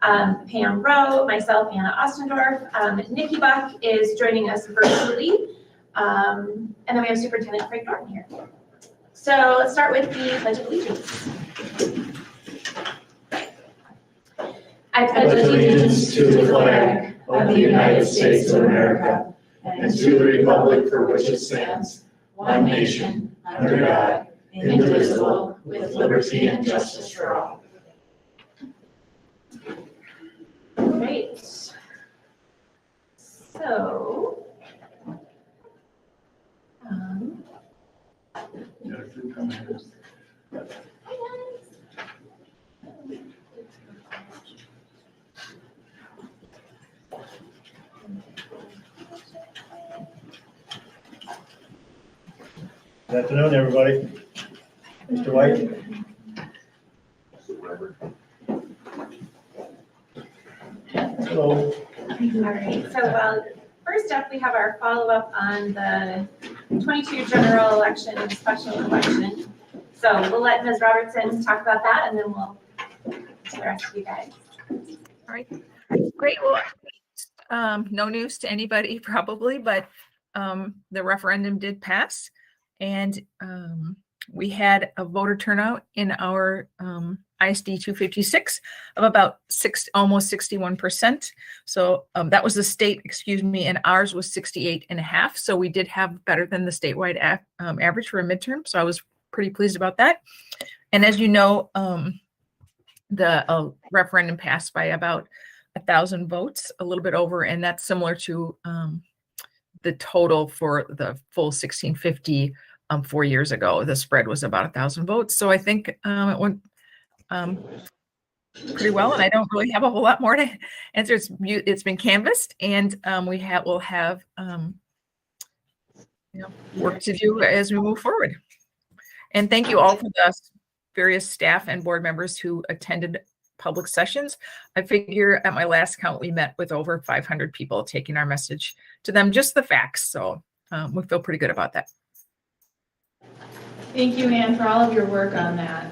Pam Rowe, myself, Anna Ostendorf. Nikki Buck is joining us virtually. And then we have Superintendent Craig Norton here. So let's start with the Pledge of Allegiance. I pledge allegiance to the flag of the United States of America and to the republic for which it stands, one nation, under God, indivisible, with liberty and justice for all. Great. So, Good afternoon, everybody. Mr. White. Hello. all right. So, first up, we have our follow-up on the 22 general election and special election. So we'll let Ms. Robertson talk about that, and then we'll to the rest of you guys. All right, great. Well, no news to anybody probably, but the referendum did pass, and we had a voter turnout in our ISD 256 of about almost 61%. So that was the state, excuse me, and ours was 68.5. So we did have better than the statewide average for a midterm. So I was pretty pleased about that. And as you know, the referendum passed by about 1,000 votes, a little bit over, and that's similar to the total for the full 1650 4 years ago. The spread was about 1,000 votes. So I think it went pretty well, and I don't really have a whole lot more to answer. It's been canvassed, and we'll have work to do as we move forward. And thank you all for the various staff and board members who attended public sessions. I figure at my last count, we met with over 500 people taking our message to them, just the facts. So we feel pretty good about that. Thank you, Ann, for all of your work on that.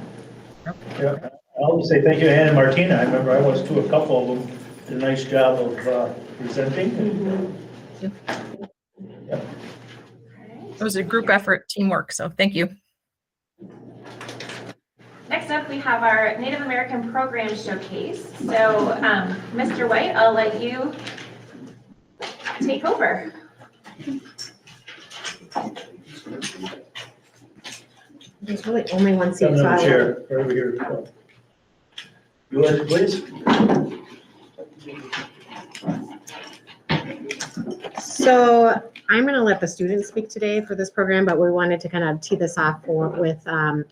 Yeah, I'll say thank you to Ann and Martina. I remember I was too. A couple of them did a nice job of presenting. Mm-hmm. Yeah. It was a group effort, teamwork. So thank you. Next up, we have our Native American Program Showcase. So, Mr. White, I'll let you take over. There's really only one seat. Another chair right over here. You want it, please? So I'm going to let the students speak today for this program, but we wanted to kind of tee this off with,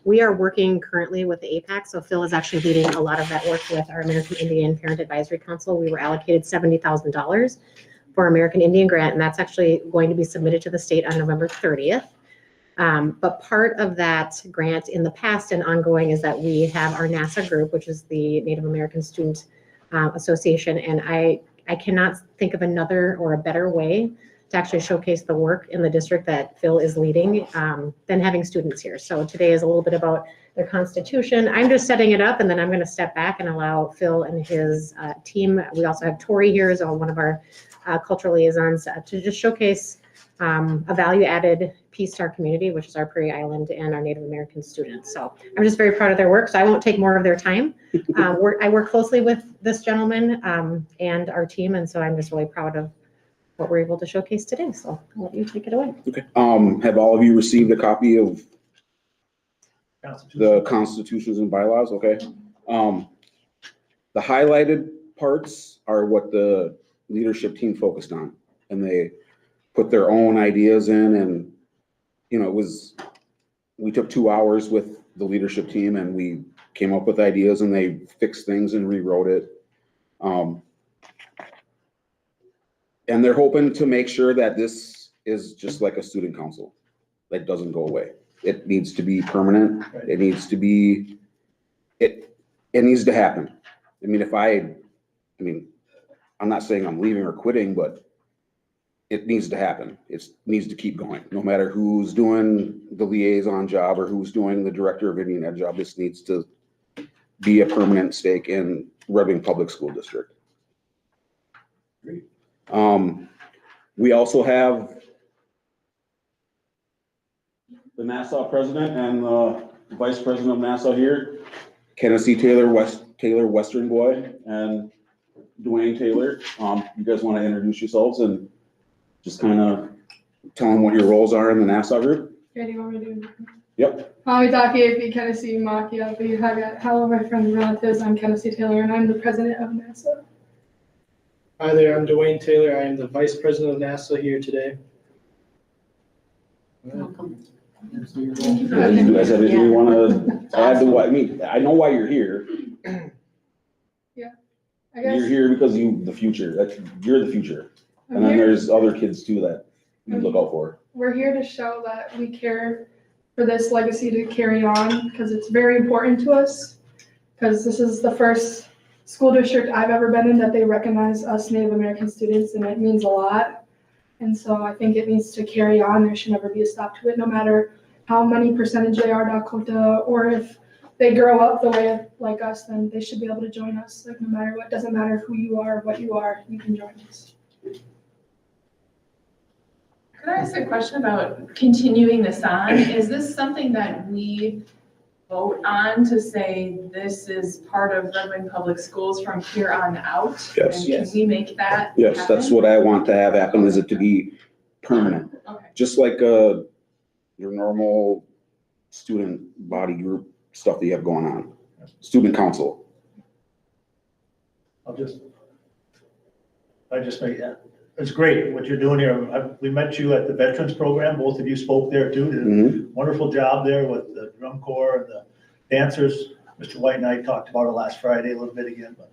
we are working currently with the APAC. So Phil is actually leading a lot of that work with our American Indian Parent Advisory Council. We were allocated $70,000 for American Indian grant, and that's actually going to be submitted to the state on November 30th. But part of that grant in the past and ongoing is that we have our NASA group, which is the Native American Student Association. And I cannot think of another or a better way to actually showcase the work in the district that Phil is leading than having students here. So today is a little bit about their constitution. I'm just setting it up, and then I'm going to step back and allow Phil and his team. We also have Tori here as one of our cultural liaisons to just showcase a value-added piece to our community, which is our Prairie Island and our Native American students. So I'm just very proud of their work, so I won't take more of their time. I work closely with this gentleman and our team, and so I'm just really proud of what we're able to showcase today. So I'll let you take it away. Okay. Have all of you received a copy of the constitutions and bylaws? Okay. The highlighted parts are what the leadership team focused on, and they put their own ideas in, and we took 2 hours with the leadership team, and we came up with ideas, and they fixed things and rewrote it. And they're hoping to make sure that this is just like a student council that doesn't go away. It needs to be permanent. It needs to be, it needs to happen. I'm not saying I'm leaving or quitting, but it needs to happen. It needs to keep going. No matter who's doing the liaison job or who's doing the director of Indian Ed job, this needs to be a permanent stake in Red Wing Public School District. Great. We also have the Nassau president and the vice president of Nassau here, Tennessee Taylor Western Boy, and Dwayne Taylor. You guys want to introduce yourselves and just kind of tell them what your roles are in the Nassau group? Okay, do you want me to do? Yep. Hamitaki, Kennedy, Makia, Haga, hello, my friends and relatives. I'm Kennedy Taylor, and I'm the president of NASA. Hi there, I'm Dwayne Taylor. I am the Vice President of NASA here today. Welcome. Do you guys have anything you want to add to what, I mean, I know why you're here. I You're guess here because you're the future. And then there's other kids too that you look out for. we're here to show that we care for this legacy to carry on because it's very important to us. Because this is the first school district I've ever been in that they recognize us Native American students, and it means a lot. And so I think it needs to carry on. There should never be a stop to it, no matter how many percentage they are Dakota, or if they grow up the way like us, then they should be able to join us. Like no matter what, doesn't matter who you are, what you are, you can join us. Could I ask a question about continuing this on? Is this something that we vote on to say this is part of Red Wing Public Schools from here on out? Yes. And can we make that Yes, that's happen? what I want to have happen, is it to be permanent. Okay. Just like, your normal student body group stuff that you have going on. Student council. I just make that. It's great what you're doing here. We met you at the Veterans Program. Both of you spoke there too. Did a Mhm. wonderful job there with the drum corps and the dancers. Mr. White and I talked about it last Friday a little bit again, but,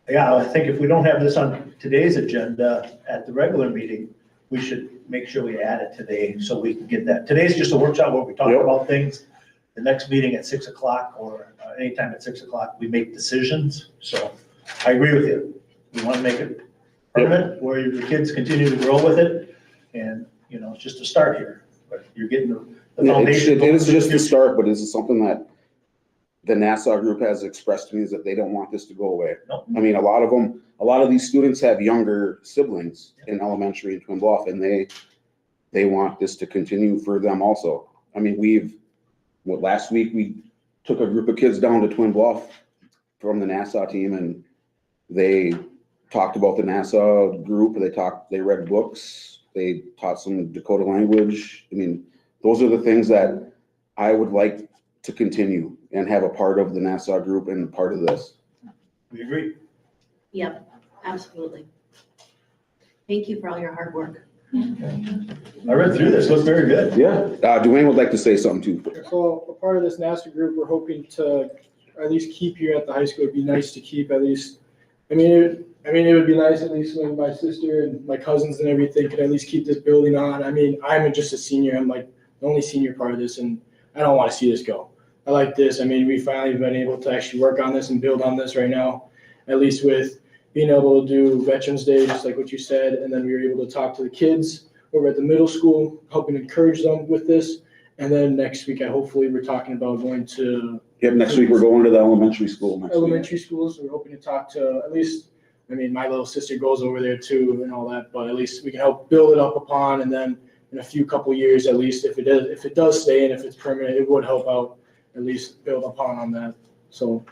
yeah, I think if we don't have this on today's agenda at the regular meeting, we should make sure we add it today so we can get that. Today's just a workshop where we talk Yep. about things. The next meeting at 6 o'clock or anytime at 6 o'clock, we make decisions. So I agree with you. We want to make it permanent where the kids continue to grow with it. And, you know, it's just a start here, but you're getting the Yeah, foundation. it is just the start, but this is something that the Nassau group has expressed to me, is that they don't want this to go away. No. I mean, a lot of these students have younger siblings in elementary in Twin Bluff, and they want this to continue for them also. I mean, last week we took a group of kids down to Twin Bluff from the Nassau team, and they talked about the Nassau group. They read books, they taught some Dakota language. I mean, those are the things that I would like to continue and have a part of the Nassau group and part of this. We agree. Yep, absolutely. Thank you for all your hard work. I read through this, looks very good. Yeah. Dwayne would like to say something too. So a part of this NASA group, we're hoping to at least keep here at the high school. It'd be nice to keep at least, it would be nice at least when my sister and my cousins and everything could at least keep this building on. I mean, I'm just a senior. I'm like the only senior part of this, and I don't want to see this go. I like this. I mean, we finally been able to actually work on this and build on this right now, at least with being able to do Veterans Day, just like what you said. And then we were able to talk to the kids over at the middle school, helping encourage them with this. And then next week, hopefully we're talking about going to Yep, next week we're going to the elementary school next week. elementary schools. We're hoping to talk to at least, I mean, my little sister goes over there too and all that, but at least we can help build it up upon. And then in a couple years, at least if it does stay and if it's permanent, it would help out, at least build upon on that. So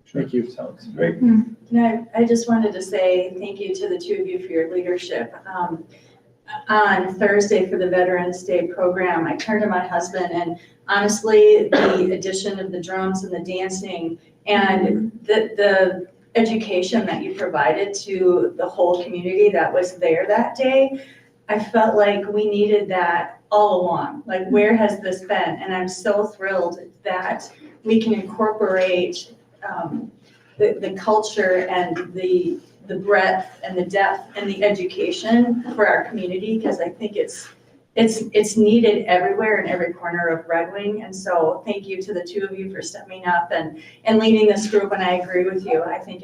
thank you. Sounds great. I just wanted to say thank you to the two of you for your leadership. On Thursday for the Veterans Day program, I turned to my husband, and honestly, the addition of the drums and the dancing and the education that you provided to the whole community that was there that day, I felt like we needed that all along. Like, where has this been? And I'm so thrilled that we can incorporate the culture and the breadth and the depth and the education for our community, because I think it's needed everywhere in every corner of Red Wing. And so thank you to the two of you for stepping up and leading this group. And I agree with you. I think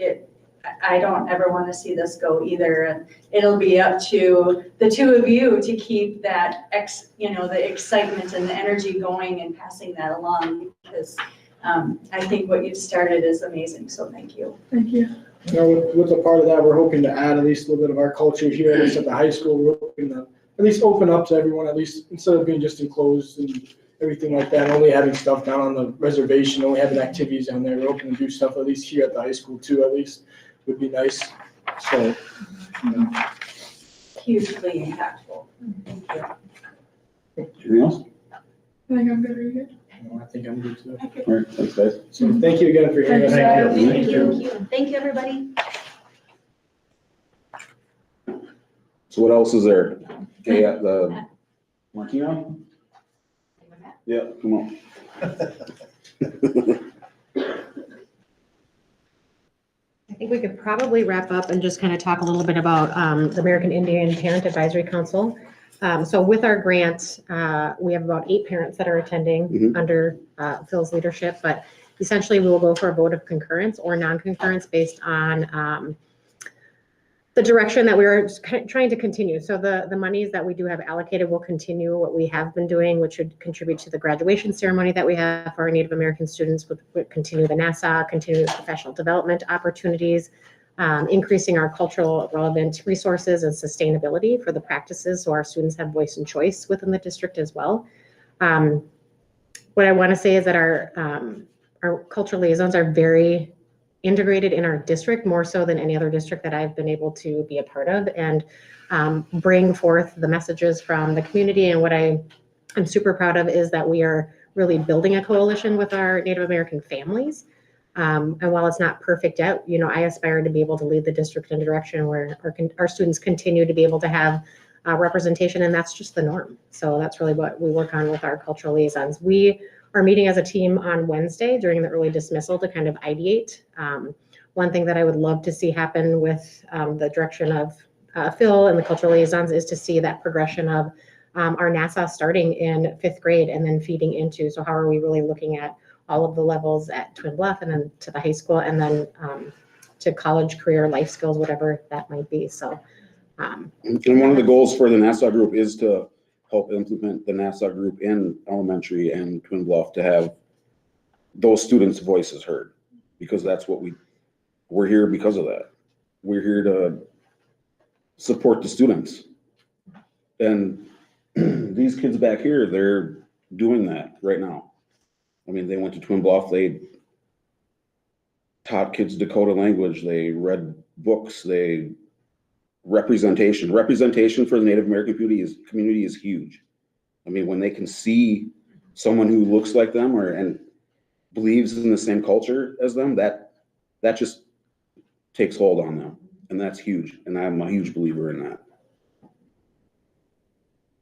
I don't ever want to see this go either. And it'll be up to the two of you to keep that the excitement and the energy going and passing that along, because I think what you've started is amazing, so thank you. Thank you. You know, with a part of that, we're hoping to add at least a little bit of our culture here, at least at the high school. We're hoping to at least open up to everyone, at least instead of being just enclosed and everything like that, only having stuff down on the reservation, only having activities down there. We're hoping to do stuff at least here at the high school too, at least would be nice. So, you know. Hugely impactful. Thank you. Anything else? I think I'm good. Are you good? I think I'm good too. All right, thanks, guys. So thank you again for hearing us. Thank you. Thank you. Thank you, everybody. So what else is there? Okay, the Martino? Yeah, come on. I think we could probably wrap up and just kind of talk a little bit about the American Indian Parent Advisory Council. So with our grant, we have about 8 parents that are attending Mhm. under Phil's leadership, but essentially we will go for a vote of concurrence or non-concurrence based on the direction that we are trying to continue. So the monies that we do have allocated will continue what we have been doing, which would contribute to the graduation ceremony that we have for our Native American students, would continue the NASA, continue the professional development opportunities, increasing our cultural relevant resources and sustainability for the practices so our students have voice and choice within the district as well. What I want to say is that our cultural liaisons are very integrated in our district, more so than any other district that I've been able to be a part of, and bring forth the messages from the community. And what I'm super proud of is that we are really building a coalition with our Native American families. And while it's not perfect yet, you know, I aspire to be able to lead the district in a direction where our students continue to be able to have representation, and that's just the norm. So that's really what we work on with our cultural liaisons. We are meeting as a team on Wednesday during the early dismissal to kind of ideate. One thing that I would love to see happen with the direction of Phil and the cultural liaisons is to see that progression of our NASA starting in 5th grade and then feeding into, so how are we really looking at all of the levels at Twin Bluff and then to the high school and then to college, career, life skills, whatever that might be. So. And one of the goals for the NASA group is to help implement the NASA group in elementary and Twin Bluff to have those students' voices heard, because that's what we're here because of that. We're here to support the students. And these kids back here, they're doing that right now. I mean, they went to Twin Bluff, they taught kids Dakota language, they read books, representation for the Native American community is huge. I mean, when they can see someone who looks like them and believes in the same culture as them, that just takes hold on them, and that's huge. And I'm a huge believer in that.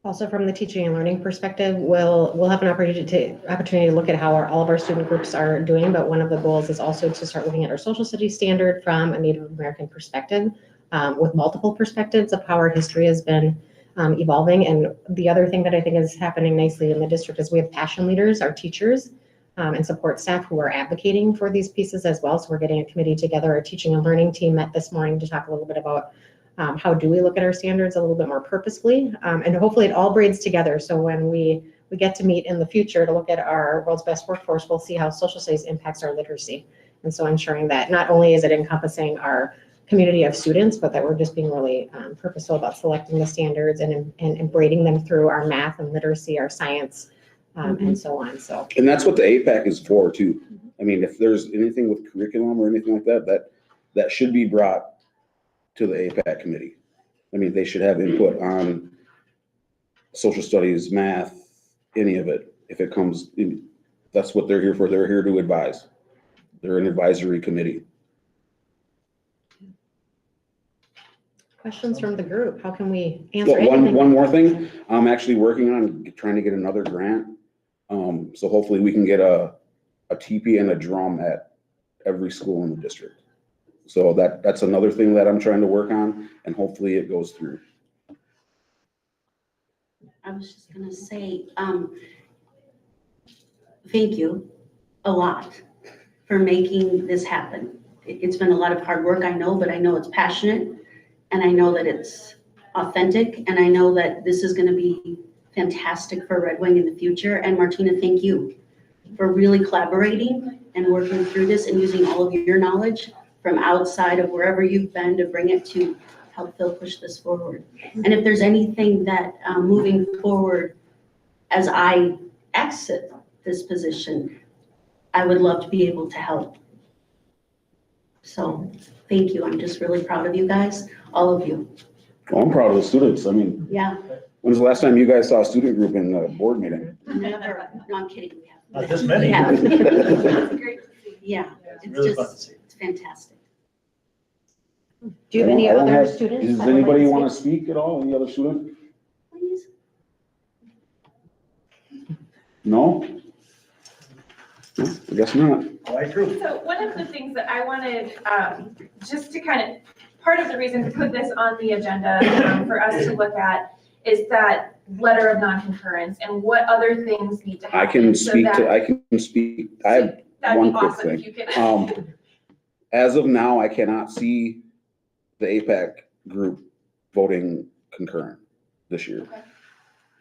Also, from the teaching and learning perspective, we'll have an opportunity to look at how all of our student groups are doing. But one of the goals is also to start looking at our social studies standard from a Native American perspective, with multiple perspectives of how our history has been evolving. And the other thing that I think is happening nicely in the district is we have passion leaders, our teachers, and support staff who are advocating for these pieces as well. So we're getting a committee together. Our teaching and learning team met this morning to talk a little bit about how do we look at our standards a little bit more purposefully, and hopefully it all braids together. So when we get to meet in the future to look at our world's best workforce, we'll see how social studies impacts our literacy. And so ensuring that not only is it encompassing our community of students, but that we're just being really purposeful about selecting the standards and braiding them through our math and literacy, our science, and so on. So. And that's what the APAC is for too. I mean, if there's anything with curriculum or anything like that should be brought to the APAC committee. I mean, they should have input on social studies, math, any of it. If it comes in, that's what they're here for. They're here to advise. They're an advisory committee. Questions from the group? How can we answer Well, anything? one more thing. I'm actually working on trying to get another grant. So hopefully we can get a teepee and a drum at every school in the district. So that's another thing that I'm trying to work on, and hopefully it goes through. I was just gonna say, thank you a lot for making this happen. It's been a lot of hard work, I know, but I know it's passionate, and I know that it's authentic, and I know that this is gonna be fantastic for Red Wing in the future. And Martina, thank you for really collaborating and working through this and using all of your knowledge from outside of wherever you've been to bring it to help Phil push this forward. And if there's anything that moving forward, as I exit this position, I would love to be able to help. So thank you. I'm just really proud of you guys, all of you. Well, I'm proud of the students. I mean, Yeah, when's the last time you guys saw a student group in the board meeting? never, no, I'm kidding. We have. Not this many. Yeah. It's great to see. Yeah, It's it's really fun to just, see. it's fantastic. Do you have any I don't other have- students? Does that would like anybody to want to speak? speak at all? Any other student? Please. No? No, I guess not. Why true? So one of the things that I wanted, just to kind of, part of the reason to put this on the agenda for us to look at is that letter of non-concurrence and what other things need to happen. I can so speak that- to, I can speak, I have That'd one be quick awesome if thing. you could. As of now, I cannot see the APAC group voting concurrent this year. Okay.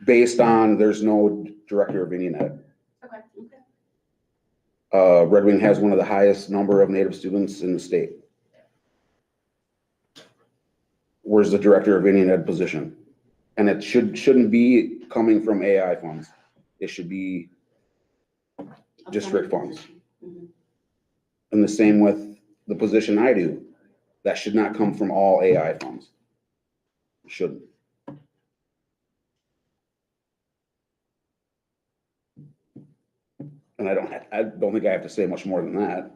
Based on, there's no director of Indian Ed. Okay. Red Wing has one of the highest number of Native students in the state. Where's the director of Indian Ed position? And it shouldn't be coming from AI funds. It should be district funds. Mhm. And the same with the position I do. That should not come from all AI funds. It shouldn't. And I don't think I have to say much more than that.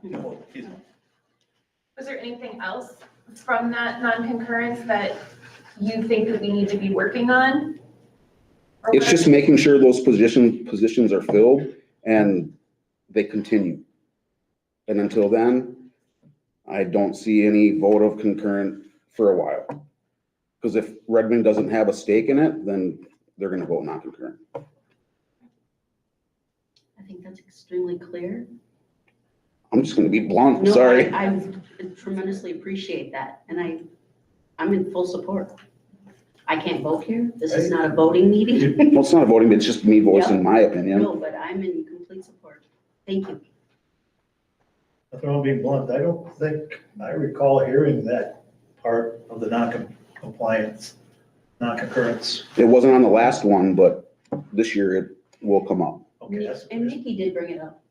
Was there anything else from that non-concurrence that you think that we need to be working on? Or It's just making sure those positions are filled and they continue. And until then, I don't see any vote of concurrent for a while. Because if Red Wing doesn't have a stake in it, then they're gonna vote non-concurrent. I think that's extremely clear. I'm just gonna be blunt, No, sorry. I tremendously appreciate that, and I'm in full support. I can't vote here. This is not a voting meeting. Well, it's not a voting, it's just me voicing my opinion. No, but I'm in complete support. Thank you. Nothing wrong being blunt. I don't think I recall hearing that part of the non-compliance, non-concurrence. It wasn't on the last one, but this year it will come up. Okay, that's. And Nikki did bring it up.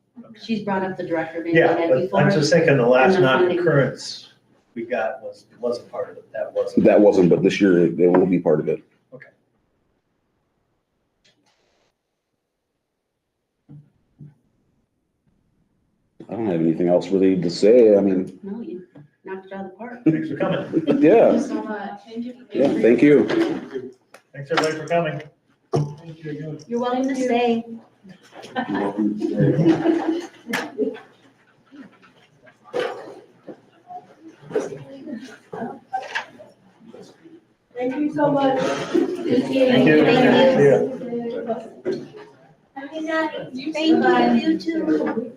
She's brought up the director of Yeah, Indian Ed but before. I'm just thinking the last and the funding. non-concurrence we got wasn't part of it. That wasn't. That wasn't, but this year it will be part of it. Okay. I don't have anything else really to say. I mean, No, you knocked it out of the park. Thanks for coming. Thank yeah, you so much. Thank you. yeah, thank you. Thanks everybody for coming. You're welcome to stay. Thank you so much. Thank you. Thank you. See ya. Have a good night. Thank you, you too.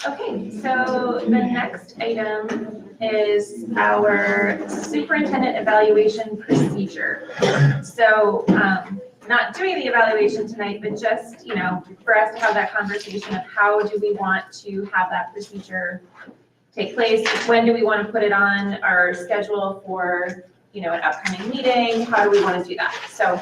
Okay, so the next item is our superintendent evaluation procedure. So, not doing the evaluation tonight, but just, for us to have that conversation of how do we want to have that procedure take place? When do we want to put it on our schedule for, an upcoming meeting? How do we want to do that? So.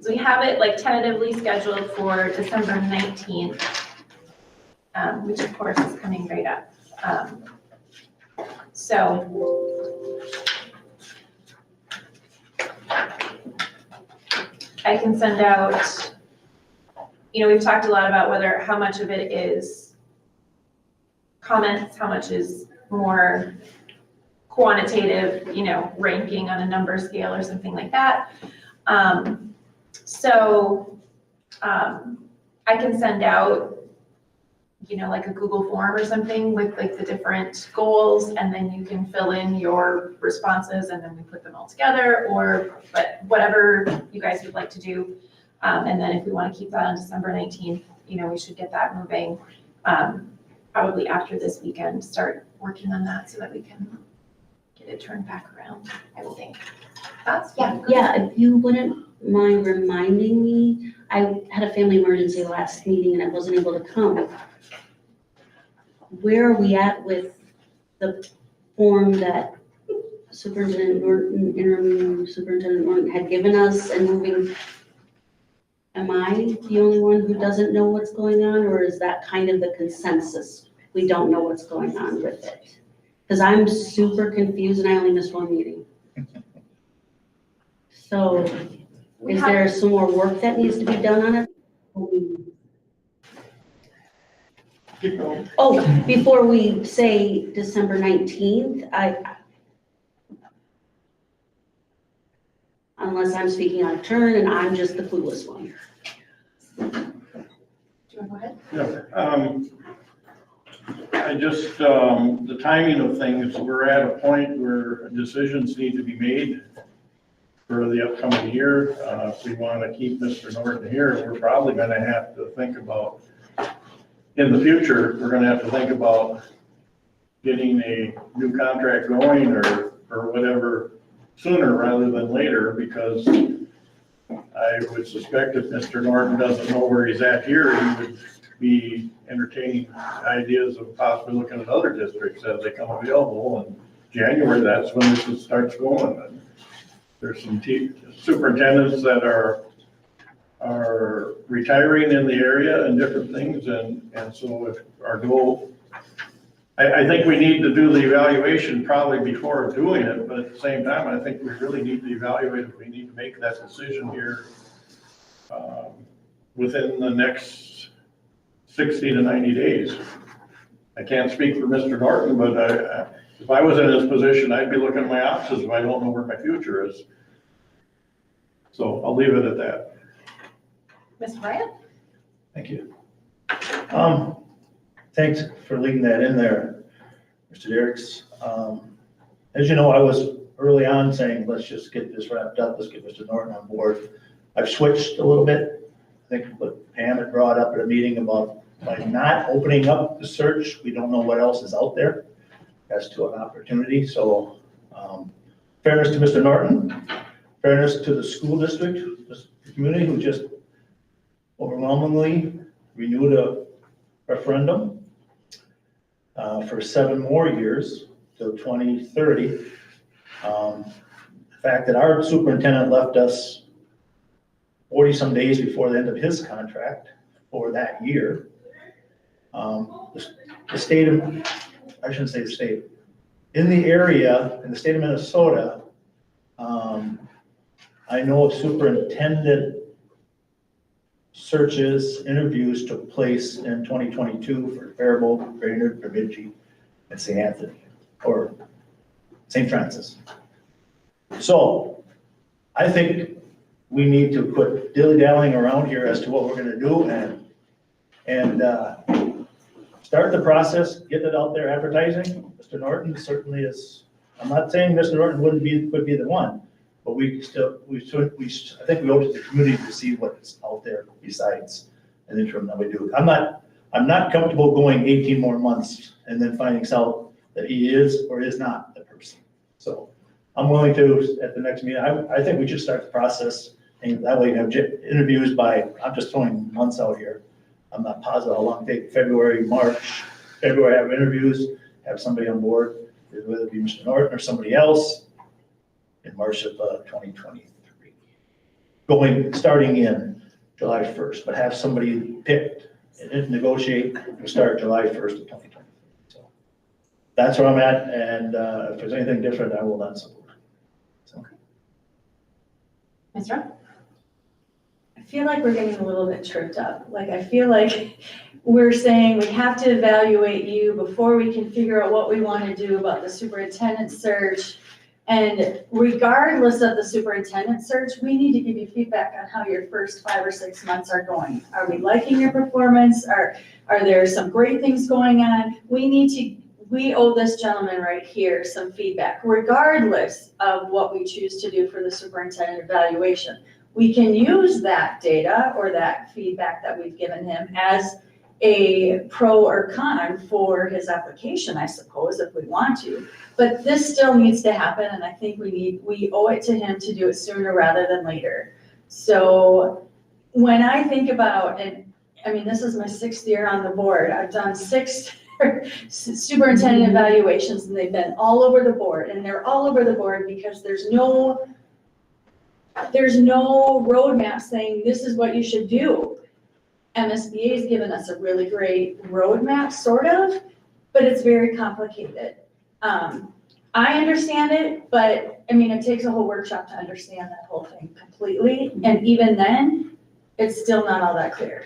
So we have it tentatively scheduled for December 19th, which of course is coming right up. So I can send out, we've talked a lot about how much of it is comments, how much is more quantitative, ranking on a number scale or something like that. I can send out like a Google form or something with like the different goals, and then you can fill in your responses, and then we put them all together, but whatever you guys would like to do. And then if we want to keep that on December 19th, we should get that moving, probably after this weekend, start working on that so that we can get it turned back around, I would think. That's, yeah. Yeah, if you wouldn't mind reminding me, I had a family emergency last meeting and I wasn't able to come. Where are we at with the form that Superintendent Norton, interim Superintendent Norton had given us and moving? Am I the only one who doesn't know what's going on, or is that kind of the consensus? We don't know what's going on with it. Because I'm super confused and I only missed one meeting. So is there some more work that needs to be done on it? Keep going. Oh, before we say December 19th, unless I'm speaking out of turn and I'm just the clueless one. Do you want to go ahead? Yeah, I just, the timing of things, we're at a point where decisions need to be made for the upcoming year. If we want to keep Mr. Norton here, we're probably going to have to think about, in the future, we're going to have to think about getting a new contract going or whatever sooner rather than later, because I would suspect if Mr. Norton doesn't know where he's at here, he would be entertaining ideas of possibly looking at other districts as they come available. In January, that's when this starts going. And there's some superintendents that are retiring in the area and different things. And so if our goal, I think we need to do the evaluation probably before doing it, but at the same time, I think we really need to evaluate if we need to make that decision here within the next 60 to 90 days. I can't speak for Mr. Norton, but if I was in his position, I'd be looking at my options if I don't know where my future is. So I'll leave it at that. Mr. Bryant? Thank you. Thanks for leading that in there, Mr. Derricks. As you know, I was early on saying, let's just get this wrapped up, let's get Mr. Norton on board. I've switched a little bit. I think what Pam had brought up at a meeting about by not opening up the search, we don't know what else is out there as to an opportunity. So fairness to Mr. Norton, fairness to the school district, the community who just overwhelmingly renewed a referendum for 7 more years till 2030. The fact that our superintendent left us 40 some days before the end of his contract for that year. The state of, I shouldn't say the state, in the area, in the state of Minnesota, I know of superintendent searches, interviews took place in 2022 for Faribault, Brainerd, Bemidji, and St. Anthony, or St. Francis. So I think we need to quit dilly-dallying around here as to what we're gonna do and start the process, get it out there advertising. Mr. Norton certainly is, I'm not saying Mr. Norton would be the one, but I think we owe it to the community to see what's out there besides an interim that we do. I'm not comfortable going 18 more months and then finding out that he is or is not the person. So I'm willing to, at the next meeting, I think we should start the process, and that way you have interviews by, I'm just throwing months out here. I'm not positive how long it takes, February, March, February, have interviews, have somebody on board, whether it be Mr. Norton or somebody else, in March of 2023. Starting in July 1st, but have somebody picked and negotiate and start July 1st of 2023. So that's where I'm at, and if there's anything different, I will not support. So. Ms. Rupp? I feel like we're getting a little bit tripped up. Like, I feel like we're saying we have to evaluate you before we can figure out what we want to do about the superintendent search. And regardless of the superintendent search, we need to give you feedback on how your first 5 or 6 months are going. Are we liking your performance? Are there some great things going on? We owe this gentleman right here some feedback, regardless of what we choose to do for the superintendent evaluation. We can use that data or that feedback that we've given him as a pro or con for his application, I suppose, if we want to. But this still needs to happen, and I think we owe it to him to do it sooner rather than later. So when I think about, and I mean, this is my 6th year on the board, I've done 6 superintendent evaluations, and they've been all over the board, and they're all over the board because there's no roadmap saying this is what you should do. MSBA has given us a really great roadmap, sort of, but it's very complicated. I understand it, but I mean, it takes a whole workshop to understand that whole thing completely. And even then, it's still not all that clear.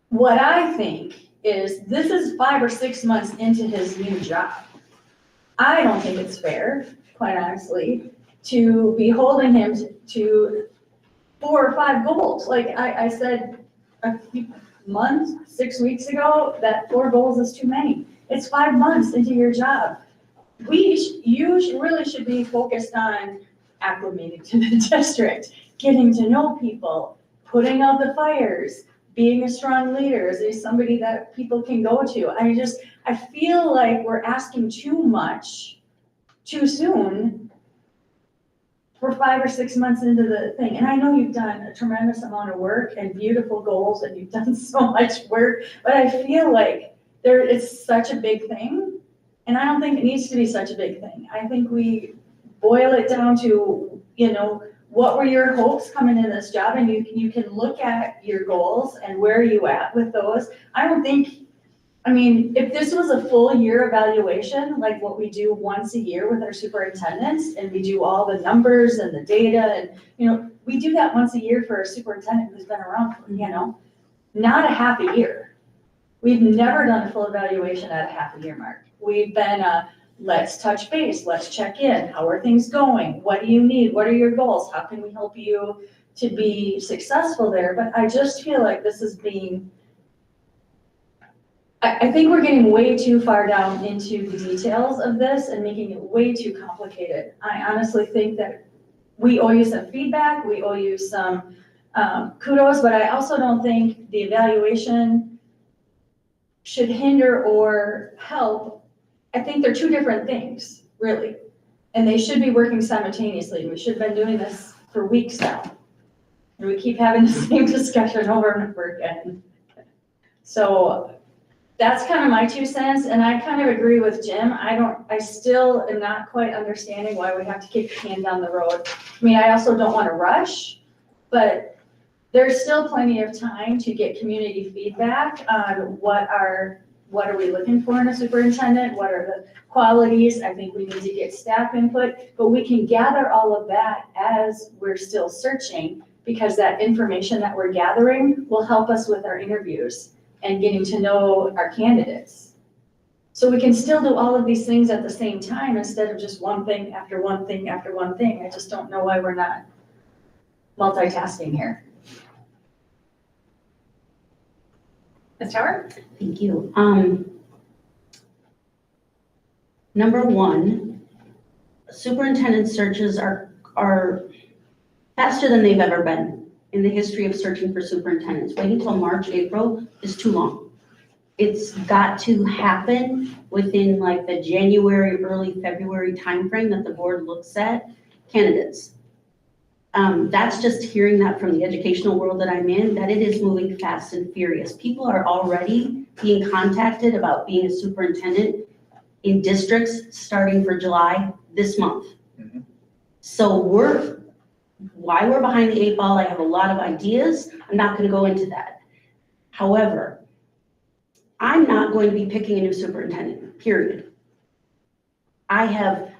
What I think is this is 5 or 6 months into his new job. I don't think it's fair, quite honestly, to be holding him to 4 or 5 goals. Like I said a few months, 6 weeks ago, that 4 goals is too many. It's 5 months into your job. You really should be focused on acclimating to the district, getting to know people, putting out the fires, being a strong leader, is he somebody that people can go to? I feel like we're asking too much too soon for 5 or 6 months into the thing. And I know you've done a tremendous amount of work and beautiful goals, and you've done so much work, but I feel like it's such a big thing. And I don't think it needs to be such a big thing. I think we boil it down to, what were your hopes coming in this job? And you can look at your goals and where are you at with those. If this was a full year evaluation, like what we do once a year with our superintendents, and we do all the numbers and the data, and, we do that once a year for a superintendent who's been around for, not a half a year. We've never done a full evaluation at a half a year mark. We've been let's touch base, let's check in. How are things going? What do you need? What are your goals? How can we help you to be successful there? But I just feel like this is I think we're getting way too far down into the details of this and making it way too complicated. I honestly think that we owe you some feedback, we owe you some kudos, but I also don't think the evaluation should hinder or help. I think they're 2 different things, really, and they should be working simultaneously. We should have been doing this for weeks now, and we keep having the same discussion over and over again. So that's kind of my 2 cents, and I kind of agree with Jim. I still am not quite understanding why we have to kick the can down the road. I also don't want to rush, but there's still plenty of time to get community feedback on what are we looking for in a superintendent? What are the qualities? I think we need to get staff input, but we can gather all of that as we're still searching, because that information that we're gathering will help us with our interviews and getting to know our candidates. So we can still do all of these things at the same time instead of just one thing after one thing after one thing. I just don't know why we're not multitasking here. Ms. Tower? Thank you. Number 1, superintendent searches are faster than they've ever been in the history of searching for superintendents. Waiting until March, April is too long. It's got to happen within like the January, early February timeframe that the board looks at candidates. That's just hearing that from the educational world that I'm in, that it is moving fast and furious. People are already being contacted about being a superintendent in districts starting for July this month. Mhm. So why we're behind the 8 ball, I have a lot of ideas. I'm not going to go into that. However, I'm not going to be picking a new superintendent, period. I have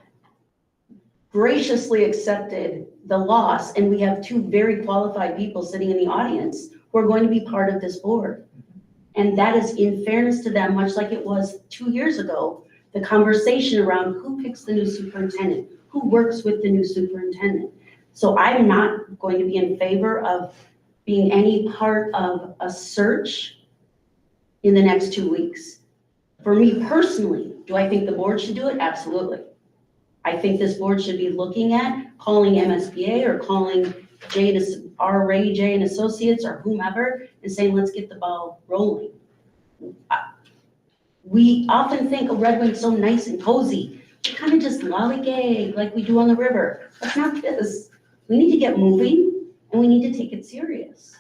graciously accepted the loss, and we have 2 very qualified people sitting in the audience who are going to be part of this board. And that is in fairness to them, much like it was 2 years ago, the conversation around who picks the new superintendent, who works with the new superintendent. So I'm not going to be in favor of being any part of a search in the next 2 weeks. For me personally, do I think the board should do it? Absolutely. I think this board should be looking at calling MSBA or calling Ray J and Associates or whomever and saying, let's get the ball rolling. We often think of Red Wing's so nice and cozy. We kind of just lollygag like we do on the river. That's not this. We need to get moving and we need to take it serious.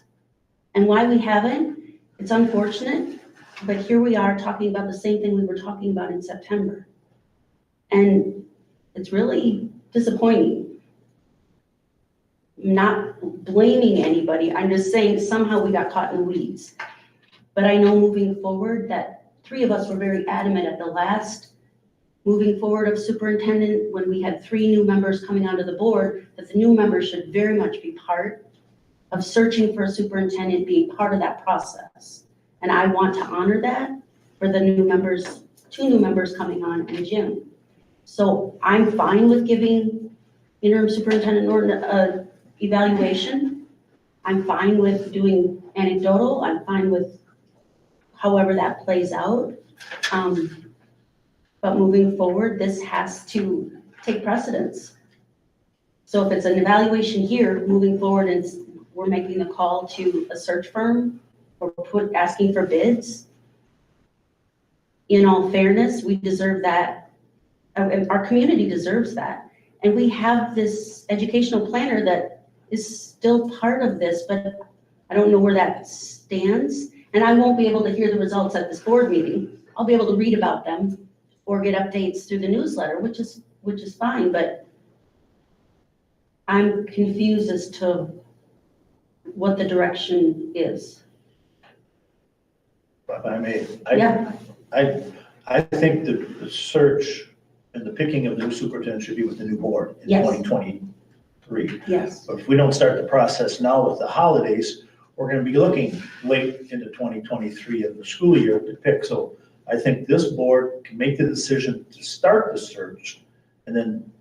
And why we haven't, it's unfortunate, but here we are talking about the same thing we were talking about in September. And it's really disappointing. I'm not blaming anybody. I'm just saying somehow we got caught in the weeds. But I know moving forward that 3 of us were very adamant at the last moving forward of superintendent when we had 3 new members coming onto the board, that the new members should very much be part of searching for a superintendent, being part of that process. And I want to honor that for the new members, 2 new members coming on in June. So I'm fine with giving interim superintendent Norton a evaluation. I'm fine with doing anecdotal. I'm fine with however that plays out. But moving forward, this has to take precedence. So if it's an evaluation here, moving forward, and we're making the call to a search firm or asking for bids, in all fairness, we deserve that. Our community deserves that. And we have this educational planner that is still part of this, but I don't know where that stands. And I won't be able to hear the results at this board meeting. I'll be able to read about them or get updates through the newsletter, which is fine, but I'm confused as to what the direction is. If I may, Yeah. I think the search and the picking of the new superintendent should be with the new board in Yes. 2023. Yes. But if we don't start the process now with the holidays, we're gonna be looking late into 2023 of the school year to pick. So I think this board can make the decision to start the search and then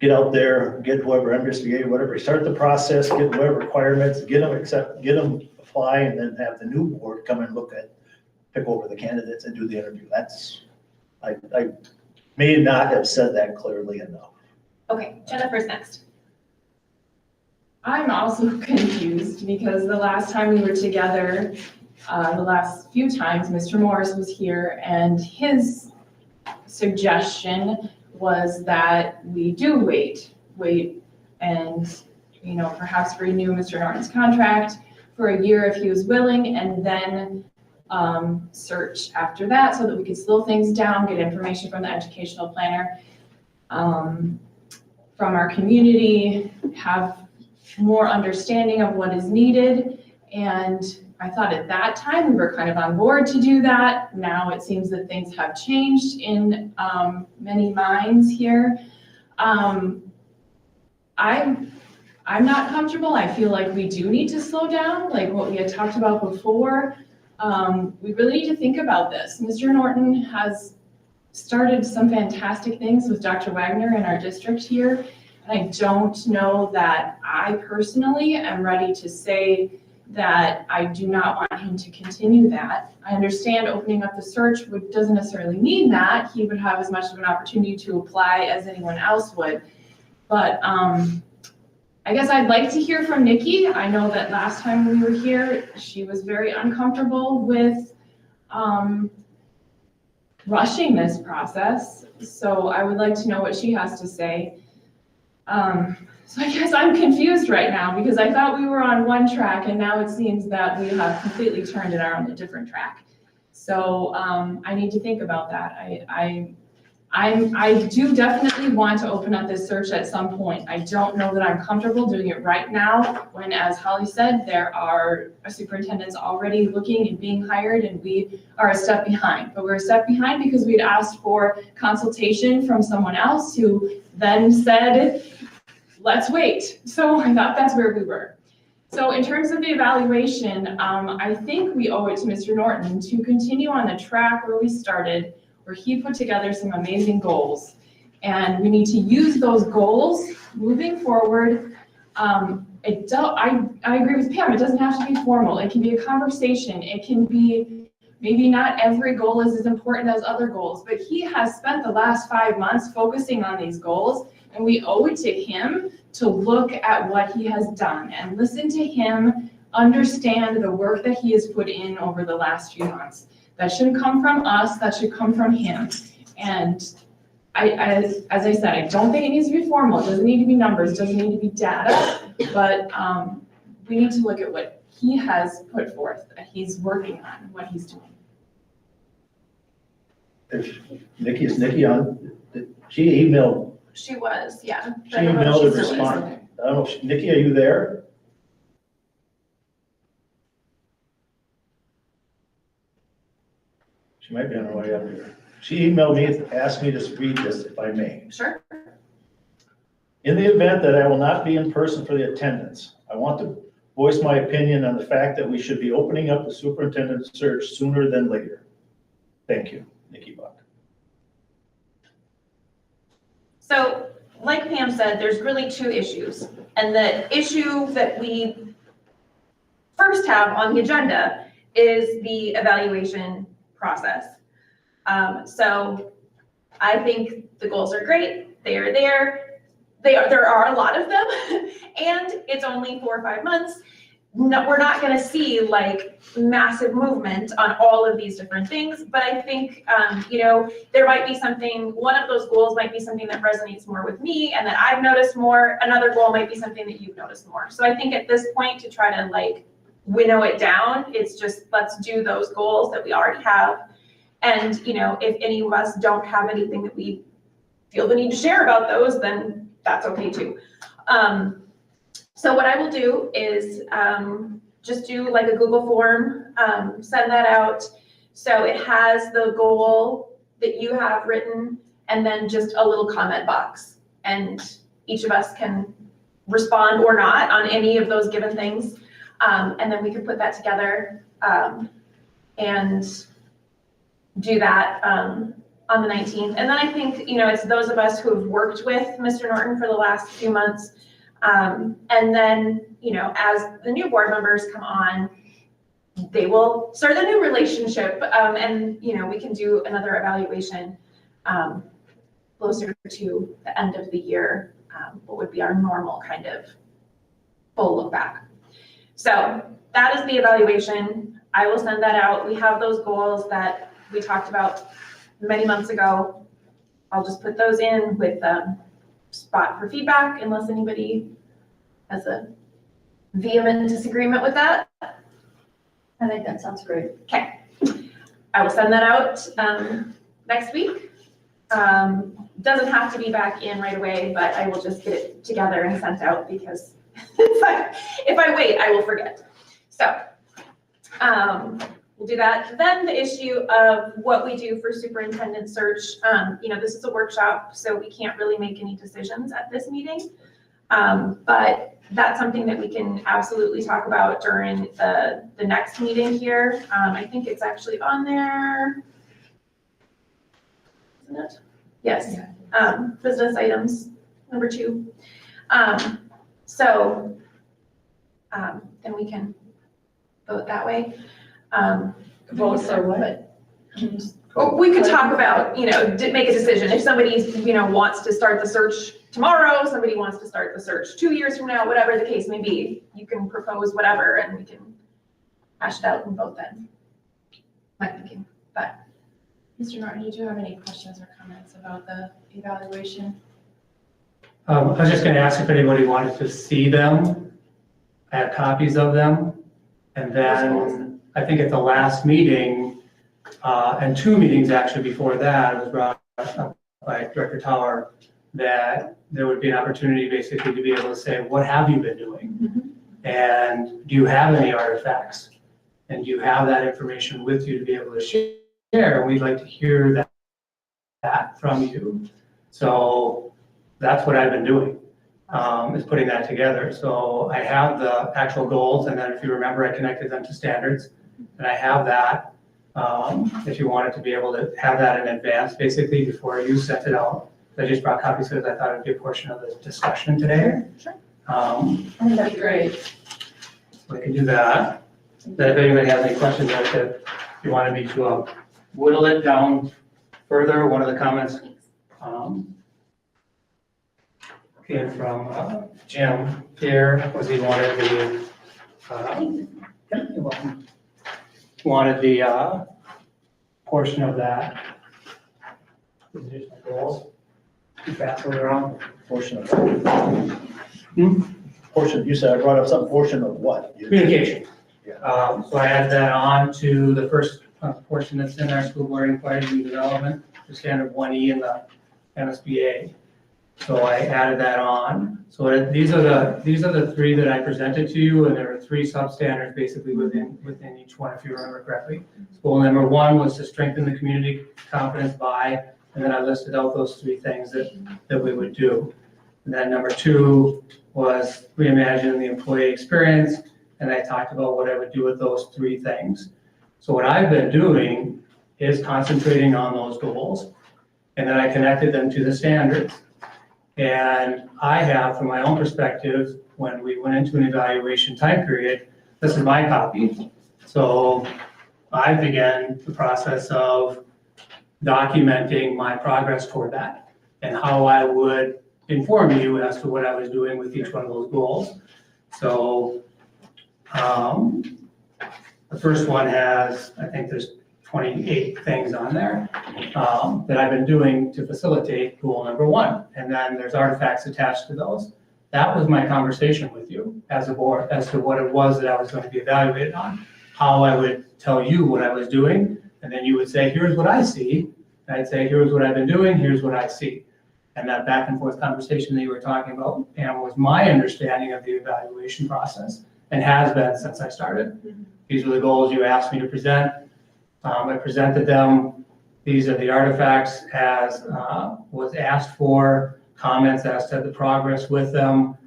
get out there, get whoever, MSBA, whatever, start the process, get whatever requirements, get them apply, and then have the new board come and pick over the candidates and do the interview. I may not have said that clearly enough. Okay, Jennifer's next. I'm also confused because the last time we were together, the last few times, Mr. Morris was here and his suggestion was that we do wait and, perhaps renew Mr. Norton's contract for a year if he was willing, and then search after that so that we could slow things down, get information from the educational planner, from our community, have more understanding of what is needed. And I thought at that time we were kind of on board to do that. Now it seems that things have changed in many minds here. I'm not comfortable. I feel like we do need to slow down, like what we had talked about before. We really need to think about this. Mr. Norton has started some fantastic things with Dr. Wagner in our district here. And I don't know that I personally am ready to say that I do not want him to continue that. I understand opening up the search doesn't necessarily mean that. He would have as much of an opportunity to apply as anyone else would. But I guess I'd like to hear from Nikki. I know that last time we were here, she was very uncomfortable with rushing this process. So I would like to know what she has to say. So I guess I'm confused right now because I thought we were on one track and now it seems that we have completely turned it on a different track. So I need to think about that. I do definitely want to open up this search at some point. I don't know that I'm comfortable doing it right now when, as Holly said, there are superintendents already looking and being hired and we are a step behind. But we're a step behind because we'd asked for consultation from someone else who then said, let's wait. So I thought that's where we were. So in terms of the evaluation, I think we owe it to Mr. Norton to continue on the track where we started, where he put together some amazing goals. And we need to use those goals moving forward. I agree with Pam, it doesn't have to be formal, it can be a conversation, it can be, maybe not every goal is as important as other goals, but he has spent the last 5 months focusing on these goals, and we owe it to him to look at what he has done and listen to him, understand the work that he has put in over the last few months. That shouldn't come from us, that should come from him. And as I said, I don't think it needs to be formal, it doesn't need to be numbers, it doesn't need to be data, but we need to look at what he has put forth, that he's working on, what he's doing. Is Nikki on? She emailed, She was, yeah. she emailed a response. I don't know, Nikki, are you there? She might be on her way up here. She emailed me, asked me to read this, if I may. Sure. In the event that I will not be in person for the attendance, I want to voice my opinion on the fact that we should be opening up the superintendent search sooner than later. Thank you, Nikki Buck. So, like Pam said, there's really two issues. And the issue that we first have on the agenda is the evaluation process. So I think the goals are great. They are there. There are a lot of them, and it's only 4 or 5 months. No, we're not going to see like massive movement on all of these different things, but I think, there might be something, one of those goals might be something that resonates more with me and that I've noticed more. Another goal might be something that you've noticed more. So I think at this point, to try to like winnow it down, it's just, let's do those goals that we already have. And, if any of us don't have anything that we feel the need to share about those, then that's okay too. So what I will do is just do like a Google form, send that out. So it has the goal that you have written and then just a little comment box. And each of us can respond or not on any of those given things. And then we can put that together and do that on the 19th. And then I think, it's those of us who have worked with Mr. Norton for the last few months. And then, as the new board members come on, they will start a new relationship. And, we can do another evaluation closer to the end of the year, what would be our normal kind of full look back. So that is the evaluation. I will send that out. We have those goals that we talked about many months ago. I'll just put those in with spot for feedback unless anybody has a vehement disagreement with that. I think that sounds great. Okay. I will send that out next week. Doesn't have to be back in right away, but I will just get it together and sent out because if I wait, I will forget. So we'll do that. Then the issue of what we do for superintendent search, this is a workshop, so we can't really make any decisions at this meeting. But that's something that we can absolutely talk about during the next meeting here. I think it's actually on there, isn't it? Yes, business items, number 2. Then we can vote that way. Vote for what? Well, we could talk about, make a decision. If somebody, wants to start the search tomorrow, somebody wants to start the search 2 years from now, whatever the case may be, you can propose whatever and we can hash it out and vote then. My thinking, but. Mr. Norton, did you have any questions or comments about the evaluation? I was just going to ask if anybody wanted to see them. I have copies of them. And then I think at the last meeting, and 2 meetings actually before that, it was brought up by Director Tower that there would be an opportunity basically to be able to say, what have you been doing? And do you have any artifacts? And do you have that information with you to be able to share? And we'd like to hear that from you. So that's what I've been doing, is putting that together. So I have the actual goals, and then if you remember, I connected them to standards, and I have that. If you wanted to be able to have that in advance, basically before you sent it out, I just brought copies because I thought it'd be a portion of the discussion today. Sure. That'd be great. We can do that. Then if anybody has any questions, if you wanted me to whittle it down further, one of the comments came from Jim here, was he wanted the, yeah, you're welcome. Wanted the portion of that. Goals. Too fast around. Portion of, portion, you said I brought up some portion of what? Communication. Yeah. So I added that on to the first portion that's in our school board inquiries and development, the standard 1E in the MSBA. So I added that on. So these are the three that I presented to you, and there are three substandards basically within each one, if you remember correctly. Goal number 1 was to strengthen the community confidence by, and then I listed out those three things that we would do. And then number 2 was reimagine the employee experience, and I talked about what I would do with those three things. So what I've been doing is concentrating on those goals, and then I connected them to the standards. And I have, from my own perspective, when we went into an evaluation time period, this is my copy. So I began the process of documenting my progress toward that and how I would inform you as to what I was doing with each one of those goals. So the first one has, I think there's 28 things on there that I've been doing to facilitate goal number 1. And then there's artifacts attached to those. That was my conversation with you as a board as to what it was that I was going to be evaluated on, how I would tell you what I was doing. And then you would say, here's what I see. And I'd say, here's what I've been doing, here's what I see. And that back and forth conversation that you were talking about, Pam, was my understanding of the evaluation process and has been since I started. These were the goals you asked me to present. I presented them. These are the artifacts as was asked for, comments as to the progress with them.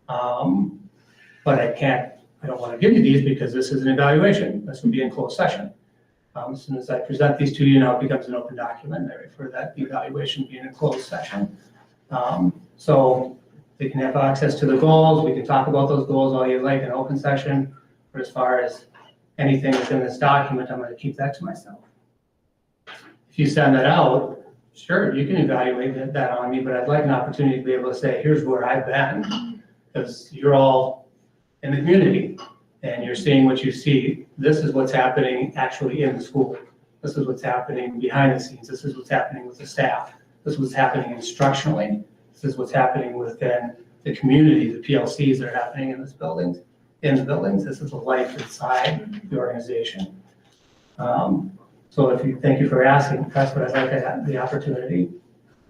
But I don't want to give you these because this is an evaluation. This would be in closed session. As soon as I present these to you, now it becomes an open document. I refer that the evaluation being a closed session. So they can have access to the goals. We can talk about those goals all you like in open session. But as far as anything that's in this document, I'm going to keep that to myself. If you send that out, sure, you can evaluate that on me, but I'd like an opportunity to be able to say, here's where I've been, because you're all in the community and you're seeing what you see. This is what's happening actually in the school. This is what's happening behind the scenes. This is what's happening with the staff. This is what's happening instructionally. This is what's happening within the community, the PLCs that are happening in this building. In the buildings, this is the life inside the organization. So thank you for asking, that's what I'd like to have the opportunity.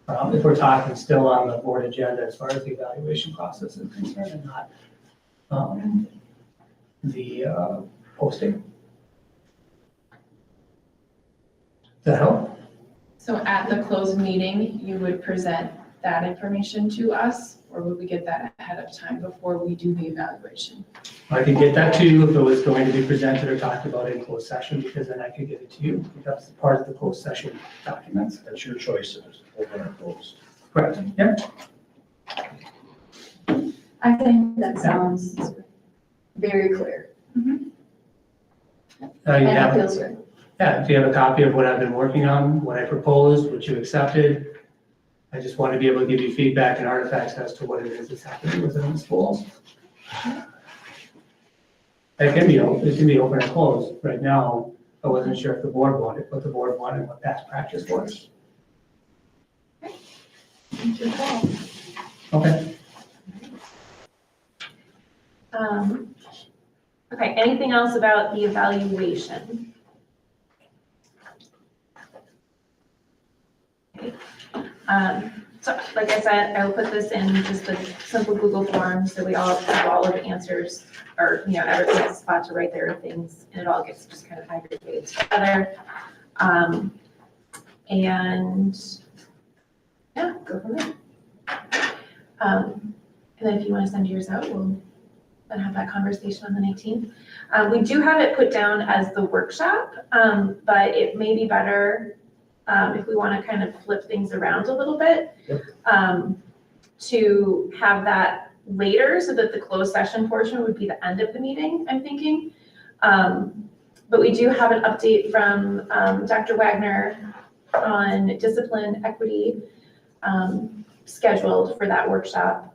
If we're talking still on the board agenda as far as the evaluation process is concerned and not the posting. Does that help? So at the closed meeting, you would present that information to us, or would we get that ahead of time before we do the evaluation? I could get that to you if it was going to be presented or talked about in closed session, because then I could give it to you. That's part of the closed session documents. That's your choice, open or closed. Correct. Yep. I think that sounds very clear. You And it have, feels good. yeah, if you have a copy of what I've been working on, what I proposed, what you accepted, I just want to be able to give you feedback and artifacts as to what it is that's happening within the schools. It can be open or closed. Right now, I wasn't sure if the board wanted, what the board wanted, and what past practice was. Okay. Okay, anything else about the evaluation? Okay. So like I said, I will put this in just a simple Google form so we all have all of the answers, or, everything has a spot to write their things, and it all gets just kind of aggregated together. And yeah, go from there. And then if you want to send yours out, we'll then have that conversation on the 19th. We do have it put down as the workshop, but it may be better if we want to kind of flip things around a little bit. Yep. To have that later so that the closed session portion would be the end of the meeting, I'm thinking. But we do have an update from Dr. Wagner on discipline equity scheduled for that workshop.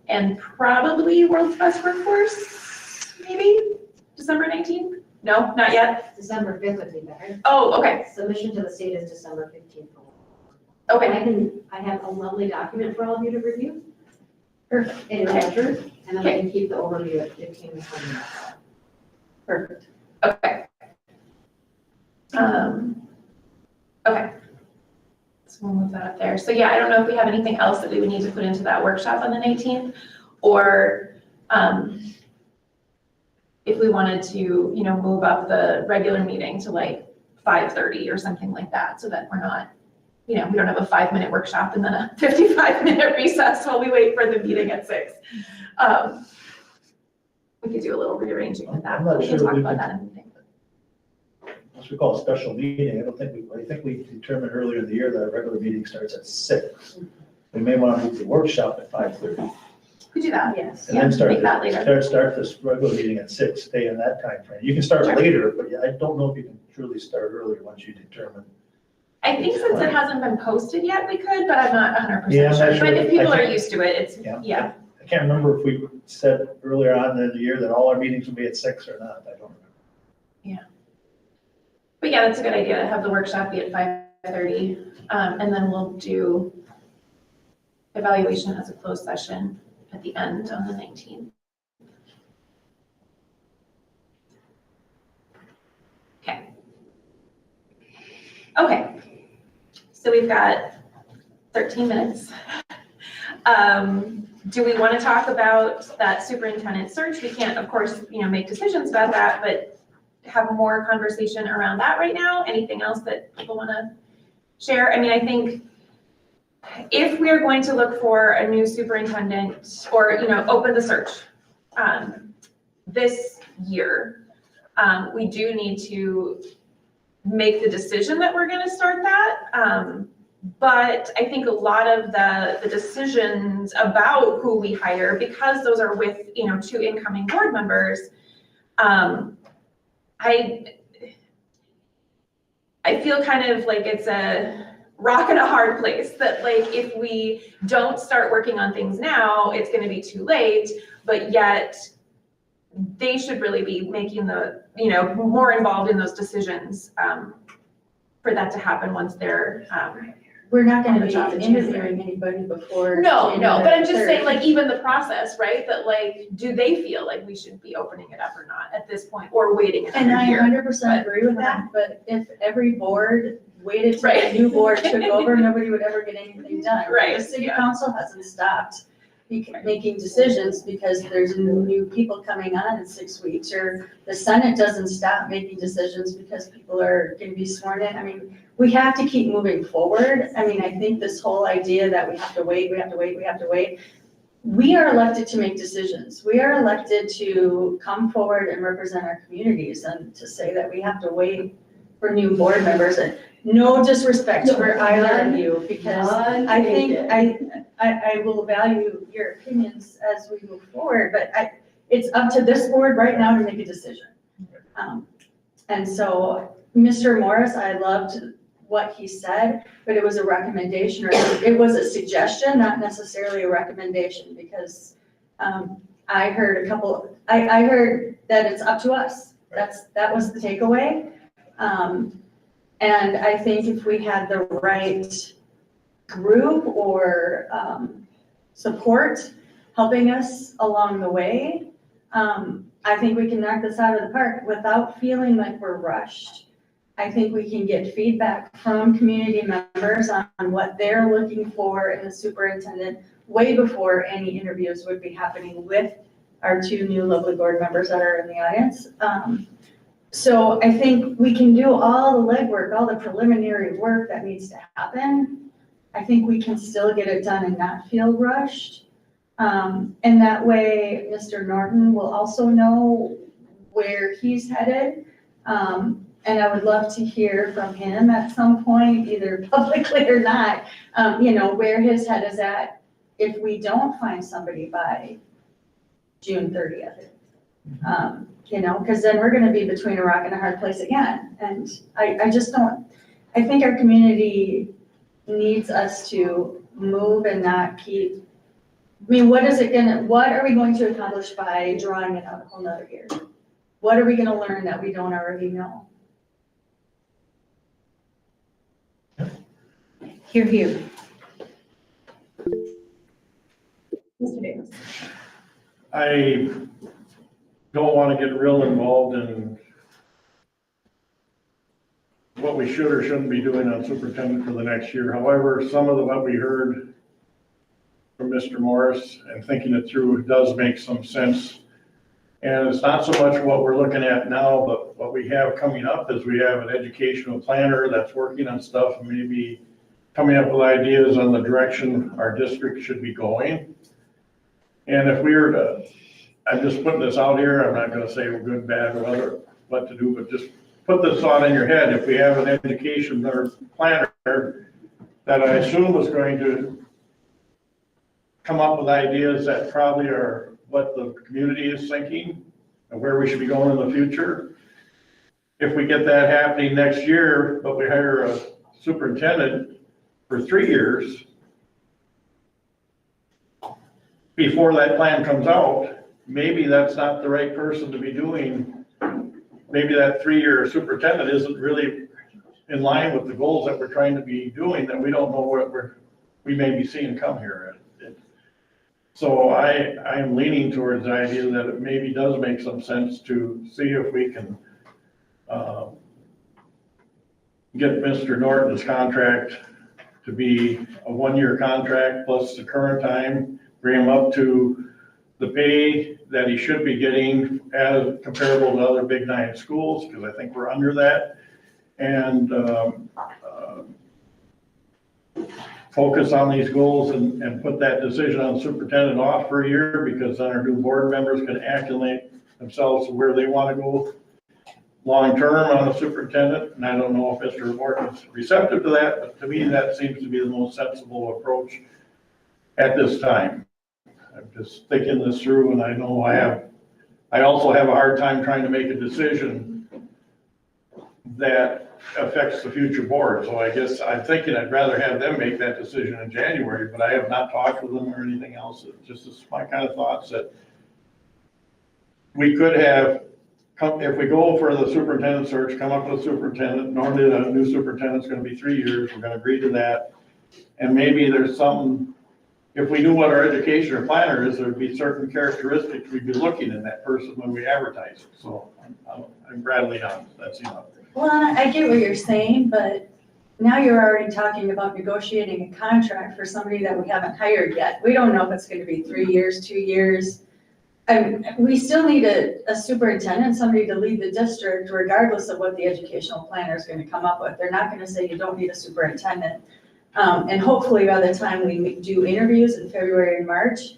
And probably World's Best Workforce, maybe December 19th? No, not yet. December 5th would be better. Oh, okay, Submission to the state is December 15th. okay. I have a lovely document for all of you to review. Perfect. In your Okay. ledger, and then I can keep the overview at 15 to 20 minutes. Perfect. Okay. Okay. So we'll move that up there. So yeah, I don't know if we have anything else that we would need to put into that workshop on the 19th, or if we wanted to, you know, move up the regular meeting to like 5:30 or something like that, so that we're not, you know, we don't have a 5-minute workshop and then a 55-minute recess while we wait for the meeting at 6. We could do a little rearranging with that, I'm not but we can sure talk we about can- that in the meeting. Unless we call a special meeting, I think we determined earlier in the year that our regular meeting starts at 6. We may want to move the workshop at 5:30. Could do that. Yes. And then make that later. start this regular meeting at 6, stay in that time frame. You can start Sure. later, but I don't know if you can truly start earlier once you determine. I think since it hasn't been posted yet, we could, but I'm not 100% Yeah, I'm not sure. sure. But if people I are think- used to it, it's, Yeah. yeah. I can't remember if we said earlier on in the year that all our meetings would be at 6 or not. I don't remember. But yeah, that's a good idea to have the workshop be at 5:30. And then we'll do evaluation as a closed session at the end on the 19th. Okay. Okay. So we've got 13 minutes. Do we want to talk about that superintendent search? We can't, of course, you know, make decisions about that, but have more conversation around that right now. Anything else that people want to share? I mean, I think if we're going to look for a new superintendent or, you know, open the search this year, we do need to make the decision that we're going to start that. But I think a lot of the decisions about who we hire, because those are with, you know, 2 incoming board members, I feel kind of like it's a rock and a hard place, that like if we don't start working on things now, it's going to be too late, but yet they should really be making the, you know, more involved in those decisions for that to happen once they're We're not gonna On the be job interviewing anybody before. No, but I'm just January saying, 3rd. like, even the process, right? That like, do they feel like we should be opening it up or not at this point, or waiting And another I year? 100% agree with that, but if every board waited till Right. the new board took over, nobody would ever get anything done. Right, The city yeah. council hasn't stopped making decisions because there's new people coming on in 6 weeks, or the Senate doesn't stop making decisions because people are gonna be sworn in. I mean, we have to keep moving forward. I mean, I think this whole idea that we have to wait, we are elected to make decisions. We are elected to come forward and represent our communities, and to say that we have to wait for new board members, and no disrespect for either of you, because I think, I will value your opinions as we move forward, but it's up to this board right now to make a decision. And so, Mr. Morris, I loved what he said, but it was a recommendation, or it was a suggestion, not necessarily a recommendation, because I heard I heard that it's up to us. That was the takeaway. And I think if we had the right group or support helping us along the way, I think we can knock this out of the park without feeling like we're rushed. I think we can get feedback from community members on what they're looking for in a superintendent way before any interviews would be happening with our 2 new lovely board members that are in the audience. So I think we can do all the legwork, all the preliminary work that needs to happen. I think we can still get it done and not feel rushed. And that way, Mr. Norton will also know where he's headed. And I would love to hear from him at some point, either publicly or not, where his head is at if we don't find somebody by June 30th. Because then we're gonna be between a rock and a hard place again. And I just don't, I think our community needs us to move and not keep, what are we going to accomplish by drawing it out a whole nother year? What are we gonna learn that we don't already know? Hear. Mr. Davis. I don't want to get real involved in what we should or shouldn't be doing on superintendent for the next year. However, some of what we heard from Mr. Morris and thinking it through does make some sense. And it's not so much what we're looking at now, but what we have coming up is we have an educational planner that's working on stuff, and maybe coming up with ideas on the direction our district should be going. And if we were to, I'm just putting this out here, I'm not gonna say we're good, bad, or whether, what to do, but just put this thought in your head. If we have an education or planner that I assume is going to come up with ideas that probably are what the community is thinking and where we should be going in the future. If we get that happening next year, but we hire a superintendent for 3 years, before that plan comes out, maybe that's not the right person to be doing. Maybe that 3-year superintendent isn't really in line with the goals that we're trying to be doing, that we don't know what we may be seeing come here. So I am leaning towards the idea that it maybe does make some sense to see if we can get Mr. Norton's contract to be a 1-year contract plus the current time, bring him up to the pay that he should be getting as comparable to other Big 9 schools, because I think we're under that. And focus on these goals and put that decision on the superintendent off for a year, because then our new board members can acclimate themselves to where they want to go long-term on the superintendent. And I don't know if Mr. Morton's receptive to that, but to me, that seems to be the most sensible approach at this time. I'm just thinking this through, and I know I also have a hard time trying to make a decision that affects the future board. So I guess I'm thinking I'd rather have them make that decision in January, but I have not talked with them or anything else. It just is my kind of thoughts that we could have, if we go for the superintendent search, come up with a superintendent. Normally the new superintendent's going to be 3 years. We're going to agree to that. And maybe there's some, if we knew what our education or planner is, there'd be certain characteristics we'd be looking in that person when we advertise it. So I'm rattling on. That's enough. Well, I get what you're saying, but now you're already talking about negotiating a contract for somebody that we haven't hired yet. We don't know if it's going to be 3 years, 2 years. We still need a superintendent, somebody to lead the district, regardless of what the educational planner is going to come up with. They're not going to say you don't need a superintendent. And hopefully by the time we do interviews in February and March,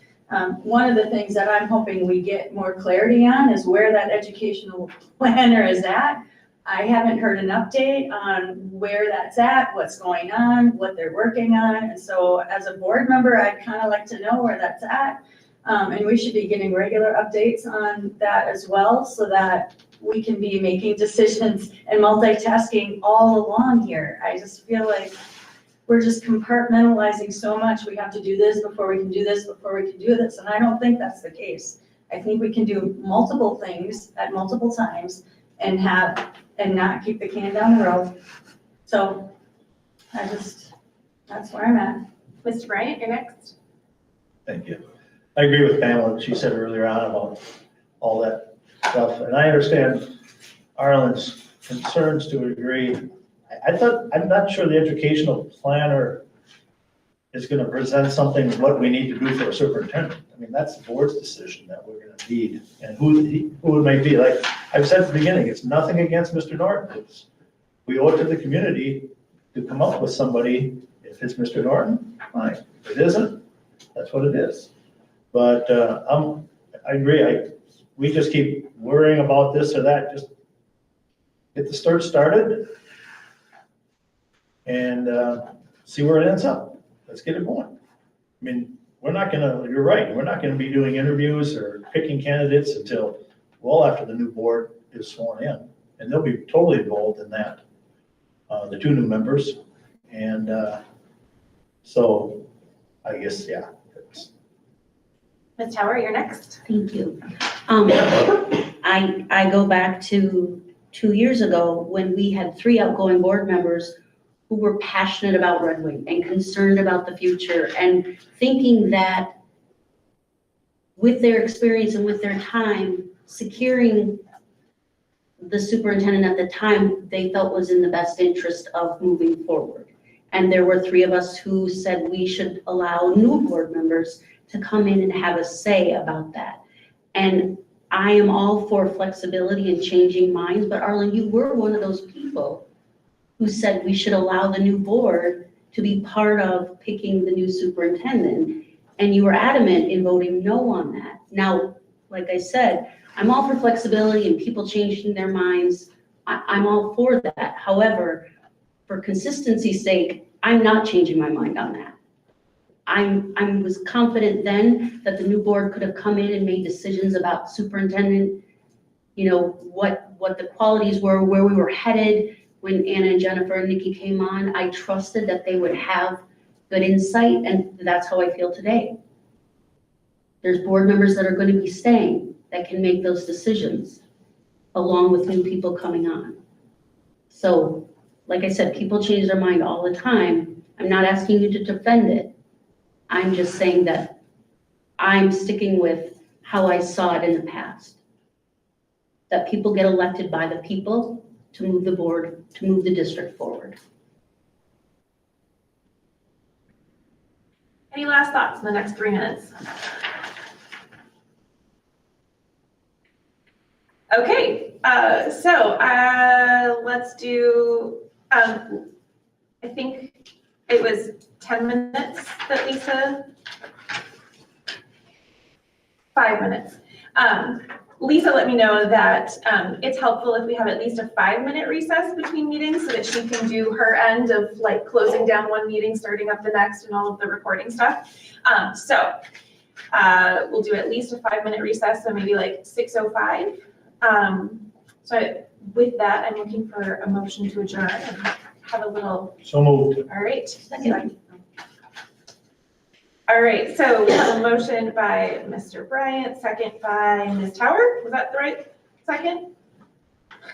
one of the things that I'm hoping we get more clarity on is where that educational planner is at. I haven't heard an update on where that's at, what's going on, what they're working on. And so as a board member, I'd kind of like to know where that's at. And we should be getting regular updates on that as well, so that we can be making decisions and multitasking all along here. I just feel like we're just compartmentalizing so much. We have to do this before we can do this, before we can do this. And I don't think that's the case. I think we can do multiple things at multiple times and not kick the can down the road. So that's where I'm at. Mr. Bryant, you're next. Thank you. I agree with Pamela, what she said earlier on about all that stuff. And I understand Arlen's concerns to a degree. I'm not sure the educational planner is going to present something what we need to do for a superintendent. I mean, that's the board's decision that we're going to need, and who it may be. Like I've said at the beginning, it's nothing against Mr. Norton. We owe it to the community to come up with somebody. If it's Mr. Norton, fine. If it isn't, that's what it is. But I agree. We just keep worrying about this or that. Just get the search started and see where it ends up. Let's get it going. I mean, we're not gonna, you're right, we're not gonna be doing interviews or picking candidates until well after the new board is sworn in. And they'll be totally involved in that, the two new members. And so I guess, yeah. Ms. Tower, you're next. Thank you. I go back to 2 years ago when we had 3 outgoing board members who were passionate about Red Wing and concerned about the future and thinking that with their experience and with their time, securing the superintendent at the time they felt was in the best interest of moving forward. And there were 3 of us who said we should allow new board members to come in and have a say about that. And I am all for flexibility and changing minds, but Arlen, you were one of those people who said we should allow the new board to be part of picking the new superintendent. And you were adamant in voting no on that. Now, like I said, I'm all for flexibility and people changing their minds. I'm all for that. However, for consistency's sake, I'm not changing my mind on that. I was confident then that the new board could have come in and made decisions about superintendent, you know, what the qualities were, where we were headed. When Anna and Jennifer and Nikki came on, I trusted that they would have good insight, and that's how I feel today. There's board members that are going to be staying that can make those decisions along with new people coming on. So, like I said, people change their mind all the time. I'm not asking you to defend it. I'm just saying that I'm sticking with how I saw it in the past. That people get elected by the people to move the board, to move the district forward. Any last thoughts in the next 3 minutes? Okay, so let's do, I think it was 10 minutes that Lisa, 5 minutes. Lisa let me know that it's helpful if we have at least a 5-minute recess between meetings so that she can do her end of like closing down one meeting, starting up the next, and all of the recording stuff. We'll do at least a 5-minute recess, so maybe like 6:05. With that, I'm looking for a motion to adjourn and have a little. So moved. All right. Second. All right, so we have a motion by Mr. Bryant, second by Ms. Tower. Was that the right second?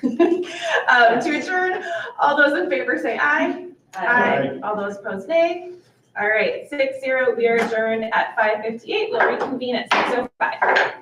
To adjourn, all those in favor say aye. Aye. All those opposed, nay. All right, 6-0, we are adjourned at 5:58. We'll reconvene at 6:05.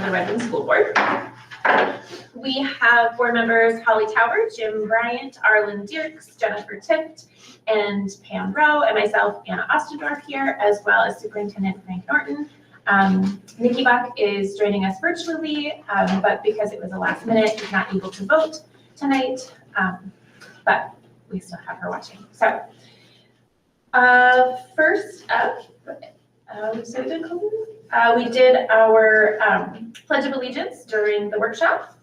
the Redmond School Board. We have board members Holly Tauber, Jim Bryant, Arlen Dirks, Jennifer Tift, and Pam Rowe, and myself, Anna Ostendorf here, as well as Superintendent Frank Norton. Nikki Buck is joining us virtually, but because it was a last minute, is not able to vote tonight, but we still have her watching. So first up, we did our Pledge of Allegiance during the workshop,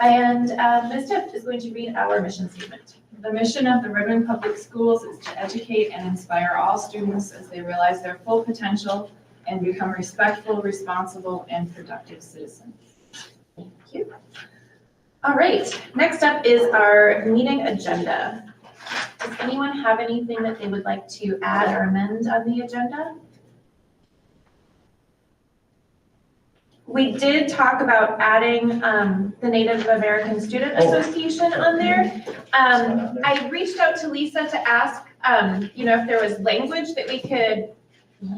and Ms. Tift is going to read our mission statement. The mission of the Redmond Public Schools is to educate and inspire all students as they realize their full potential and become respectful, responsible, and productive citizens. Thank you. All right, next up is our meeting agenda. Does anyone have anything that they would like to add or amend on the agenda? We did talk about adding the Native American Student Association on there. I reached out to Lisa to ask, if there was language that we could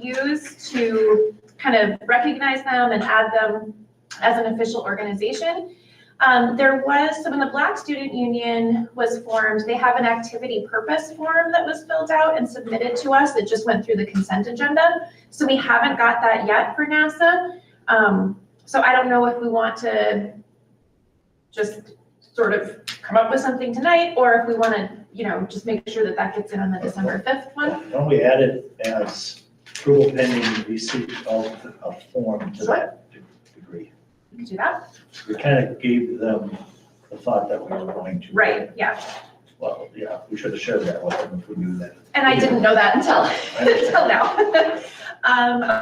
use to kind of recognize them and add them as an official organization. There was, so when the Black Student Union was formed, they have an activity purpose form that was filled out and submitted to us that just went through the consent agenda. So we haven't got that yet for NASA. So I don't know if we want to just sort of come up with something tonight, or if we want to, just make sure that that gets in on the December 5th one. Why don't we add it as approval pending receipt of a form to that degree? We could do that. We kind of gave them the thought that we were going to. Right, yeah. Well, yeah, we should have shared that with them if we knew that. And I didn't know that until now.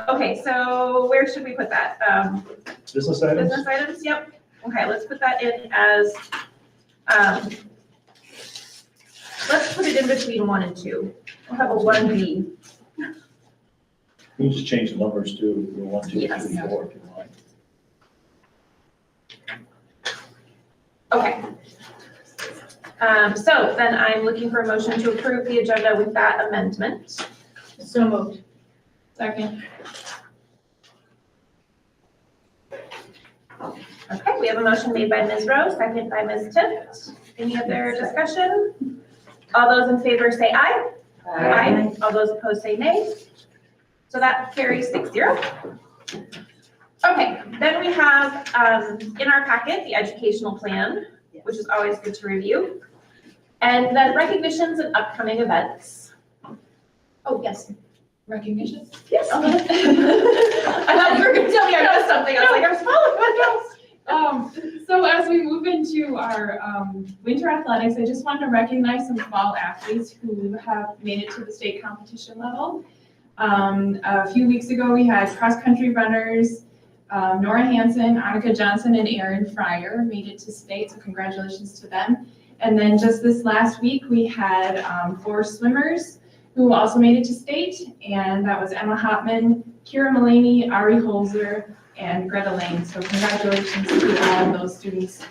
Okay, so where should we put that? Business items? Business items, yep. Okay, let's put that in as, let's put it in between 1 and 2. We'll have a 1B. We just change the numbers to 1, 2, Yes. 3, 4 if you want. Okay. So then I'm looking for a motion to approve the agenda with that amendment. So moved. Second. Okay, we have a motion made by Ms. Rowe, second by Ms. Tift. Any other discussion? All those in favor say aye. Aye. All those opposed say nay. So that carries 6-0. Okay, then we have in our packet the educational plan, which is always good to review. And then recognitions and upcoming events. Oh, yes. Recognition? Yes. I thought you were going to tell me I missed something. I was like, I was following my notes. So as we move into our winter athletics, I just wanted to recognize some fall athletes who have made it to the state competition level. A few weeks ago, we had cross-country runners, Nora Hansen, Annika Johnson, and Erin Fryer made it to state, so congratulations to them. And then just this last week, we had 4 swimmers who also made it to state, and that was Emma Hopman, Kira Mullaney, Ari Holzer, and Greta Lane. So congratulations to all of those students.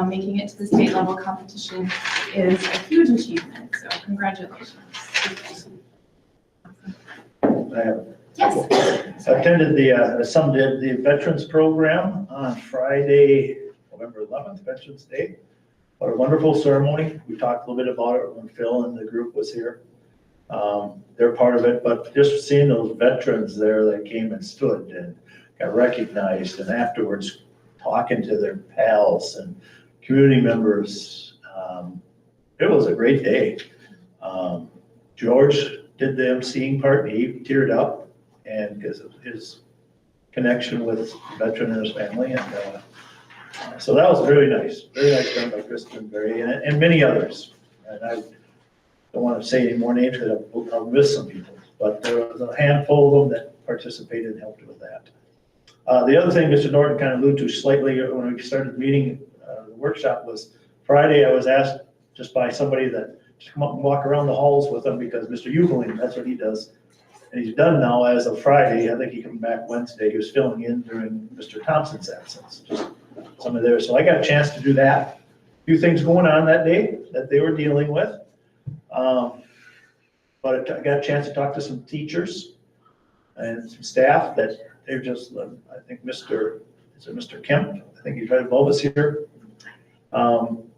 Making it to the state level competition is a huge achievement, so congratulations. I have Yes. I attended some did the Veterans Program on Friday, November 11th, Veterans Day. What a wonderful ceremony. We talked a little bit about it when Phil and the group was here. They're part of it, but just seeing those veterans there that came and stood and got recognized, and afterwards talking to their pals and community members, it was a great day. George did the emceeing part, and he teared up, and because of his connection with the veteran and his family, and so that was very nice done by Kristen Berry and many others. And I don't want to say any more names because I'll miss some people, but there was a handful of them that participated and helped with that. The other thing Mr. Norton kind of alluded to slightly when we started meeting the workshop was Friday. I was asked just by somebody that just come up and walk around the halls with him because Mr. Eugeling, that's what he does. And he's done now as of Friday. I think he came back Wednesday. He was filling in during Mr. Thompson's absence, just somebody there. So I got a chance to do that. A few things going on that day that they were dealing with. But I got a chance to talk to some teachers and some staff that they're just, I think Mr. is it Mr. Kemp? I think he's right above us here.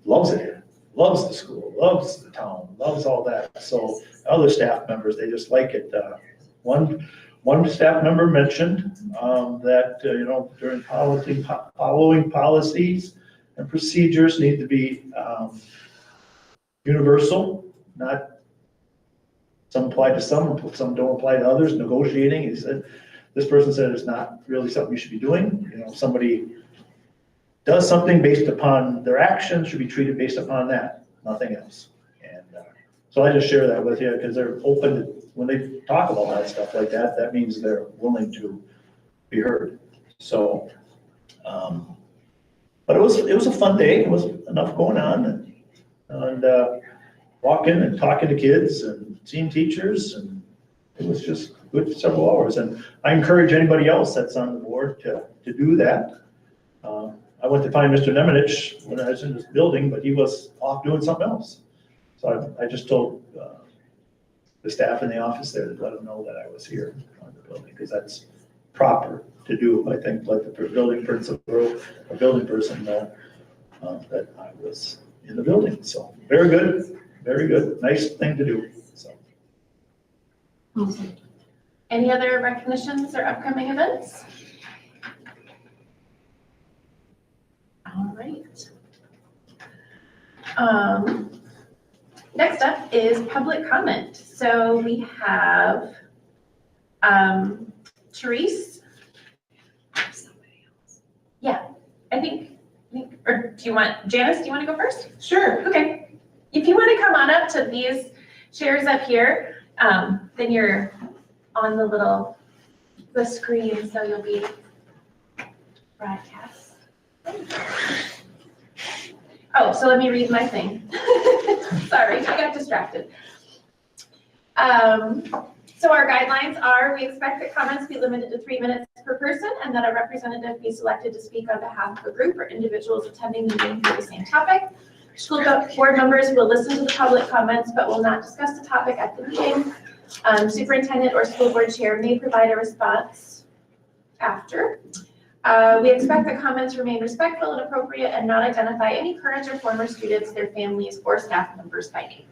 Loves it here, loves the school, loves the town, loves all that. So other staff members, they just like it. One staff member mentioned that, during following policies and procedures need to be universal, not some apply to some don't apply to others, negotiating. He said, this person said it's not really something you should be doing. Somebody does something based upon their actions, should be treated based upon that, nothing else. And so I just share that with you because they're open to, when they talk about that stuff like that, that means they're willing to be heard. So, but it was a fun day. It was enough going on and walking and talking to kids and seeing teachers, and it was just good several hours. And I encourage anybody else that's on the board to do that. I went to find Mr. Nemenich when I was in this building, but he was off doing something else. So I just told the staff in the office there to let them know that I was here on the building, because that's proper to do. I think let the building principal or building person know that I was in the building. So very good, nice thing to do. So. Awesome. Any other recognitions or upcoming events? All right. Next up is public comment. So we have Therese. Yeah, I think, or do you want, Janice, do you want to go first? Sure. Okay. If you want to come on up to these chairs up here, then you're on the screen, so you'll be broadcast. Oh, so let me read my thing. Sorry, I got distracted. So our guidelines are, we expect that comments be limited to 3 minutes per person and that a representative be selected to speak on behalf of a group or individuals attending the meeting for the same topic. School board members will listen to the public comments but will not discuss the topic at the meeting. Superintendent or school board chair may provide a response after. We expect that comments remain respectful and appropriate and not identify any current or former students, their families, or staff members by name.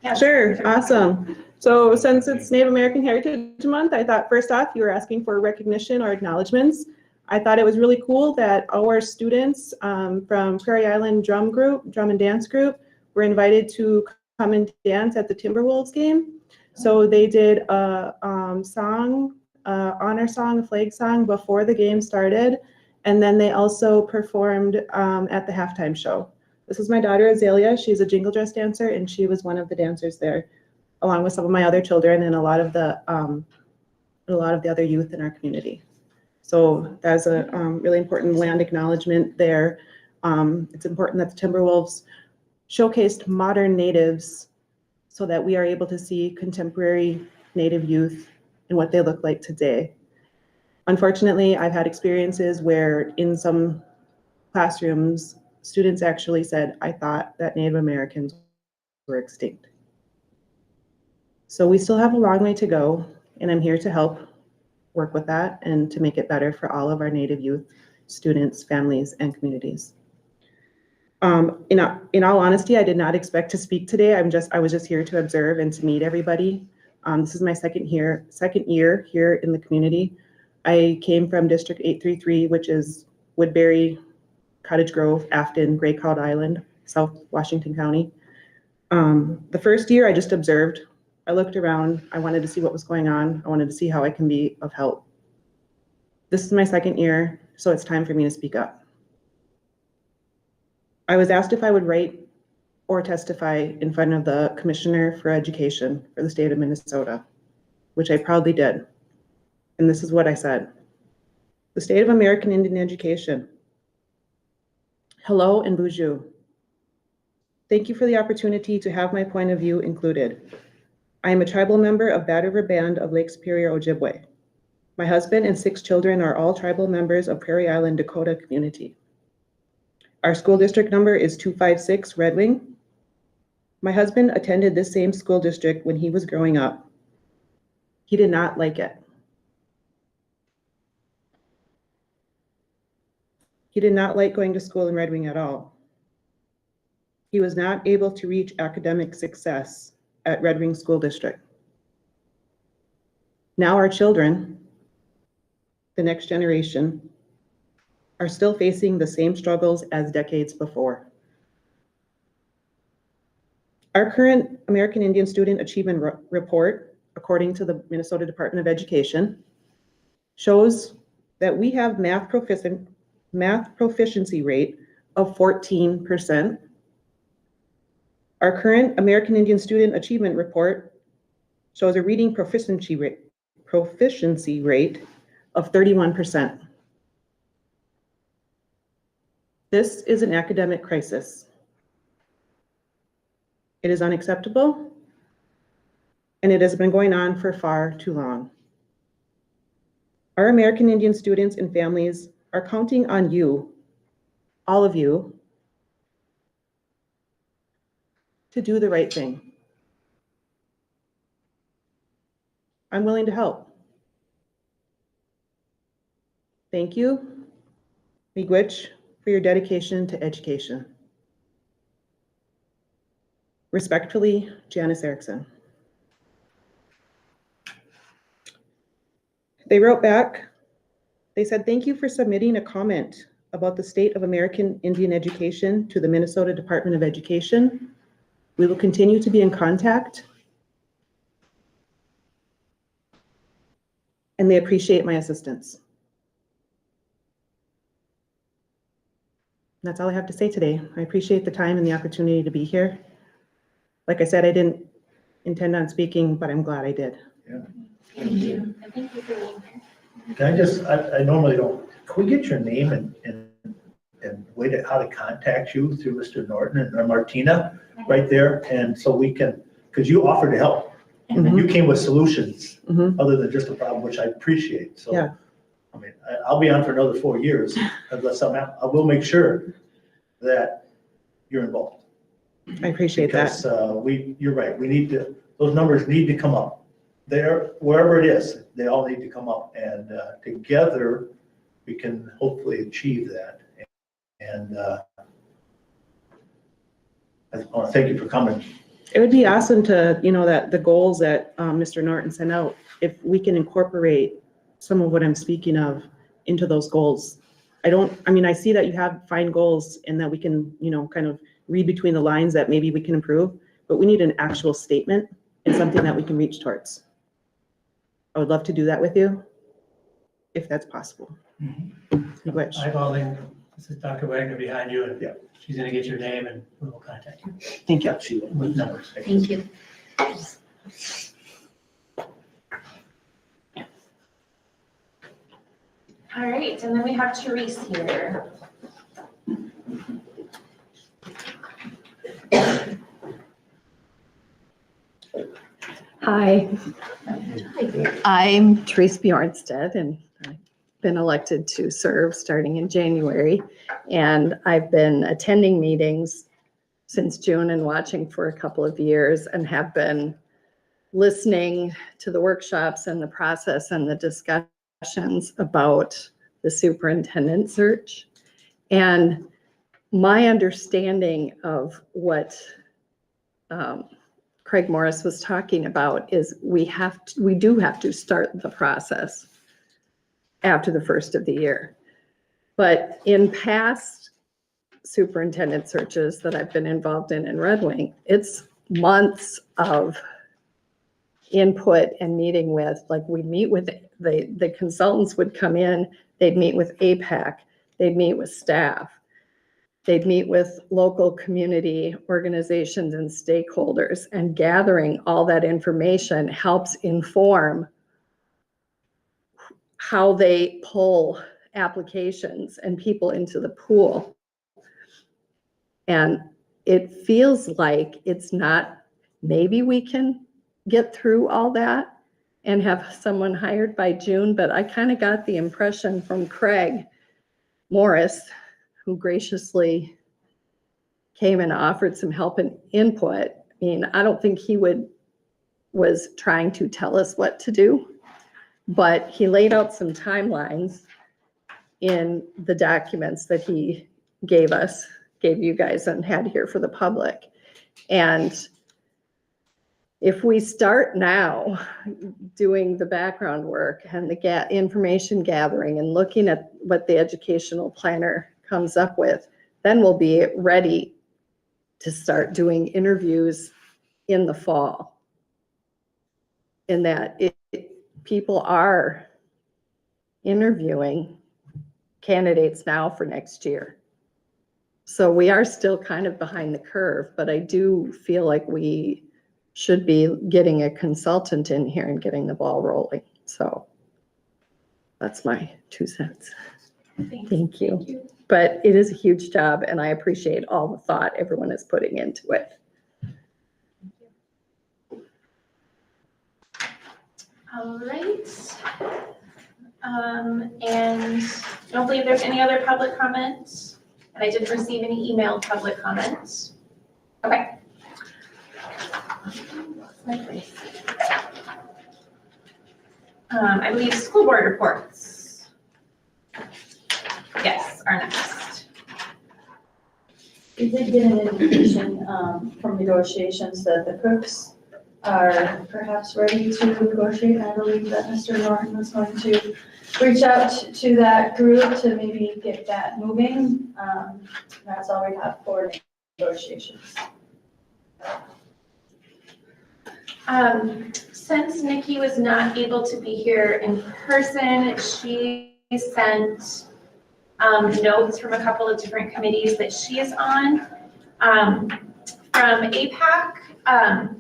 Yeah. Sure, awesome. So since it's Native American Heritage Month, I thought first off, you were asking for recognition or acknowledgements. I thought it was really cool that our students from Prairie Island Drum and Dance Group were invited to come and dance at the Timberwolves game. So they did a song, honor song, a flag song before the game started. And then they also performed at the halftime show. This is my daughter, Azalea. She's a jingle dress dancer, and she was one of the dancers there, along with some of my other children and a lot of the other youth in our community. So that's a really important land acknowledgement there. It's important that the Timberwolves showcased modern natives so that we are able to see contemporary Native youth and what they look like today. Unfortunately, I've had experiences where in some classrooms, students actually said, I thought that Native Americans were extinct. So we still have a long way to go, and I'm here to help work with that and to make it better for all of our Native youth, students, families, and communities. In all honesty, I did not expect to speak today. I was just here to observe and to meet everybody. This is my second year here in the community. I came from District 833, which is Woodbury, Cottage Grove, Afton, Gray Cloud Island, South Washington County. The first year I just observed. I looked around. I wanted to see what was going on. I wanted to see how I can be of help. This is my second year, so it's time for me to speak up. I was asked if I would write or testify in front of the Commissioner for Education for the state of Minnesota, which I proudly did. And this is what I said. The State of American Indian Education. Hello and bonjour. Thank you for the opportunity to have my point of view included. I am a tribal member of Bad River Band of Lake Superior, Ojibwe. My husband and 6 children are all tribal members of Prairie Island Dakota community. Our school district number is 256 Red Wing. My husband attended this same school district when he was growing up. He did not like it. He did not like going to school in Red Wing at all. He was not able to reach academic success at Red Wing School District. Now our children, the next generation, are still facing the same struggles as decades before. Our current American Indian Student Achievement Report, according to the Minnesota Department of Education, shows that we have math proficiency rate of 14%. Our current American Indian Student Achievement Report shows a reading proficiency rate of 31%. This is an academic crisis. It is unacceptable, and it has been going on for far too long. Our American Indian students and families are counting on you, all of you, to do the right thing. I'm willing to help. Thank you, Miigwech, for your dedication to education. Respectfully, Janice Erickson. They wrote back, they said, thank you for submitting a comment about the state of American Indian education to the Minnesota Department of Education. We will continue to be in contact. And they appreciate my assistance. That's all I have to say today. I appreciate the time and the opportunity to be here. Like I said, I didn't intend on speaking, but I'm glad I did. Thank you. And thank you for being here. Can I just, I normally don't, can we get your name and way to, how to contact you through Mr. Norton and Martina right there? And so we can, because you offered to help. And you came with solutions other than just a problem, which I appreciate. So, Yeah. I mean, I'll be on for another 4 years unless something happens. I will make sure that you're involved. I appreciate that. Because you're right, we need to, those numbers need to come up. There, wherever it is, they all need to come up, and together we can hopefully achieve that. And I want to thank you for coming. It would be awesome to, that the goals that Mr. Norton sent out, if we can incorporate some of what I'm speaking of into those goals. I see that you have fine goals and that we can, kind of read between the lines that maybe we can improve, but we need an actual statement and something that we can reach towards. I would love to do that with you, if that's possible. Which, Hi, Pauline. This is Dr. Wagner behind you, and Yeah. she's gonna get your name and we will contact you thank you. Yeah, she will. with numbers. Thank you. All right, and then we have Therese here. Hi, I'm Therese Bjornstedt, and I've been elected to serve starting in January. And I've been attending meetings since June and watching for a couple of years, and have been listening to the workshops and the process and the discussions about the superintendent search. And my understanding of what Craig Morris was talking about is we do have to start the process after the first of the year. But in past superintendent searches that I've been involved in Red Wing, it's months of input and meeting with, like we meet with, the consultants would come in, they'd meet with APAC, they'd meet with staff, they'd meet with local community organizations and stakeholders, and gathering all that information helps inform how they pull applications and people into the pool. And it feels like it's not, maybe we can get through all that and have someone hired by June, but I kind of got the impression from Craig Morris, who graciously came and offered some help and input. I mean, I don't think he was trying to tell us what to do, but he laid out some timelines in the documents that he gave us, gave you guys and had here for the public. And if we start now doing the background work and the information gathering and looking at what the educational planner comes up with, then we'll be ready to start doing interviews in the fall. In that people are interviewing candidates now for next year. So we are still kind of behind the curve, but I do feel like we should be getting a consultant in here and getting the ball rolling. So that's my 2 cents. Thank you. But it is a huge job and I appreciate all the thought everyone is putting into it. All right. And I don't believe there's any other public comments. And I didn't receive any emailed public comments. Okay. I believe school board reports. Yes, are next. We did get an indication from negotiations that the cooks are perhaps ready to negotiate. I believe that Mr. Norton was going to reach out to that group to maybe get that moving. That's all we have for negotiations. Since Nikki was not able to be here in person, she sent notes from a couple of different committees that she is on. From APAC,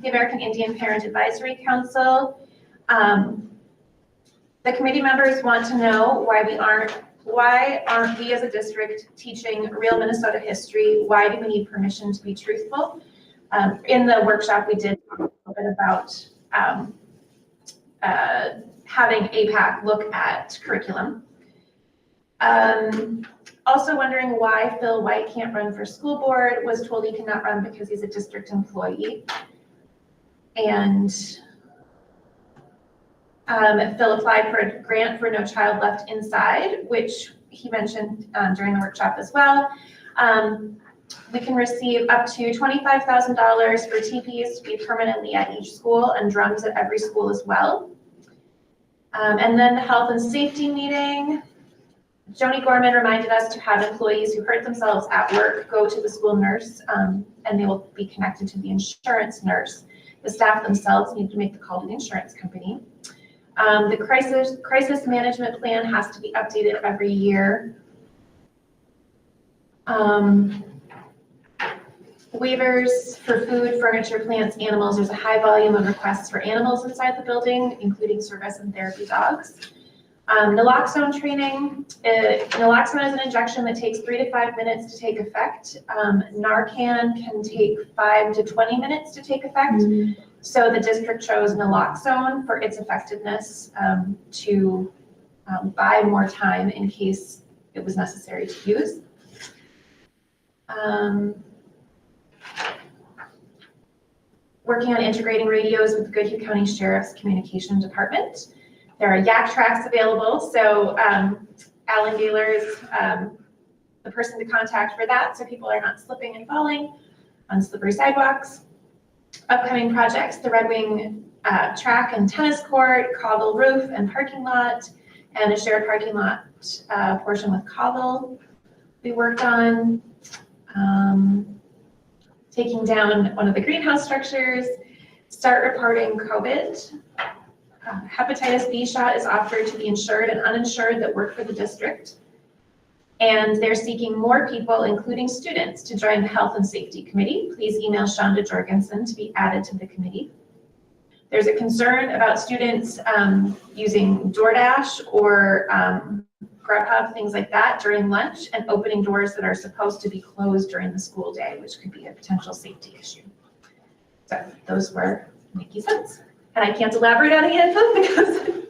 the American Indian Parent Advisory Council, the committee members want to know why aren't we as a district teaching real Minnesota history? Why do we need permission to be truthful? In the workshop, we did talk a little bit about having APAC look at curriculum. Also wondering why Phil White can't run for school board, was told he cannot run because he's a district employee. And Phil applied for a grant for No Child Left Inside, which he mentioned during the workshop as well. We can receive up to $25,000 for TPs to be permanently at each school and drums at every school as well. And then the health and safety meeting. Joni Gorman reminded us to have employees who hurt themselves at work go to the school nurse, and they will be connected to the insurance nurse. The staff themselves need to make the call to the insurance company. The crisis management plan has to be updated every year. Waivers for food, furniture, plants, animals. There's a high volume of requests for animals inside the building, including service and therapy dogs. Naloxone training. Naloxone is an injection that takes 3 to 5 minutes to take effect. Narcan can take 5 to 20 minutes to take effect. So the district chose naloxone for its effectiveness to buy more time in case it was necessary to use. Working on integrating radios with the Goodhue County Sheriff's Communication Department. There are yak tracks available, so Alan Gaylor is the person to contact for that, so people are not slipping and falling on slippery sidewalks. Upcoming projects, the Red Wing track and tennis court, Cobble roof and parking lot, and a shared parking lot portion with Cobble we worked on. Taking down one of the greenhouse structures, start reporting COVID. Hepatitis B shot is offered to the insured and uninsured that work for the district. And they're seeking more people, including students, to join the Health and Safety Committee. Please email Shonda Jorgensen to be added to the committee. There's a concern about students using DoorDash or Grubhub, things like that during lunch, and opening doors that are supposed to be closed during the school day, which could be a potential safety issue. So those were Nikki's sense. And I can't elaborate on any of them because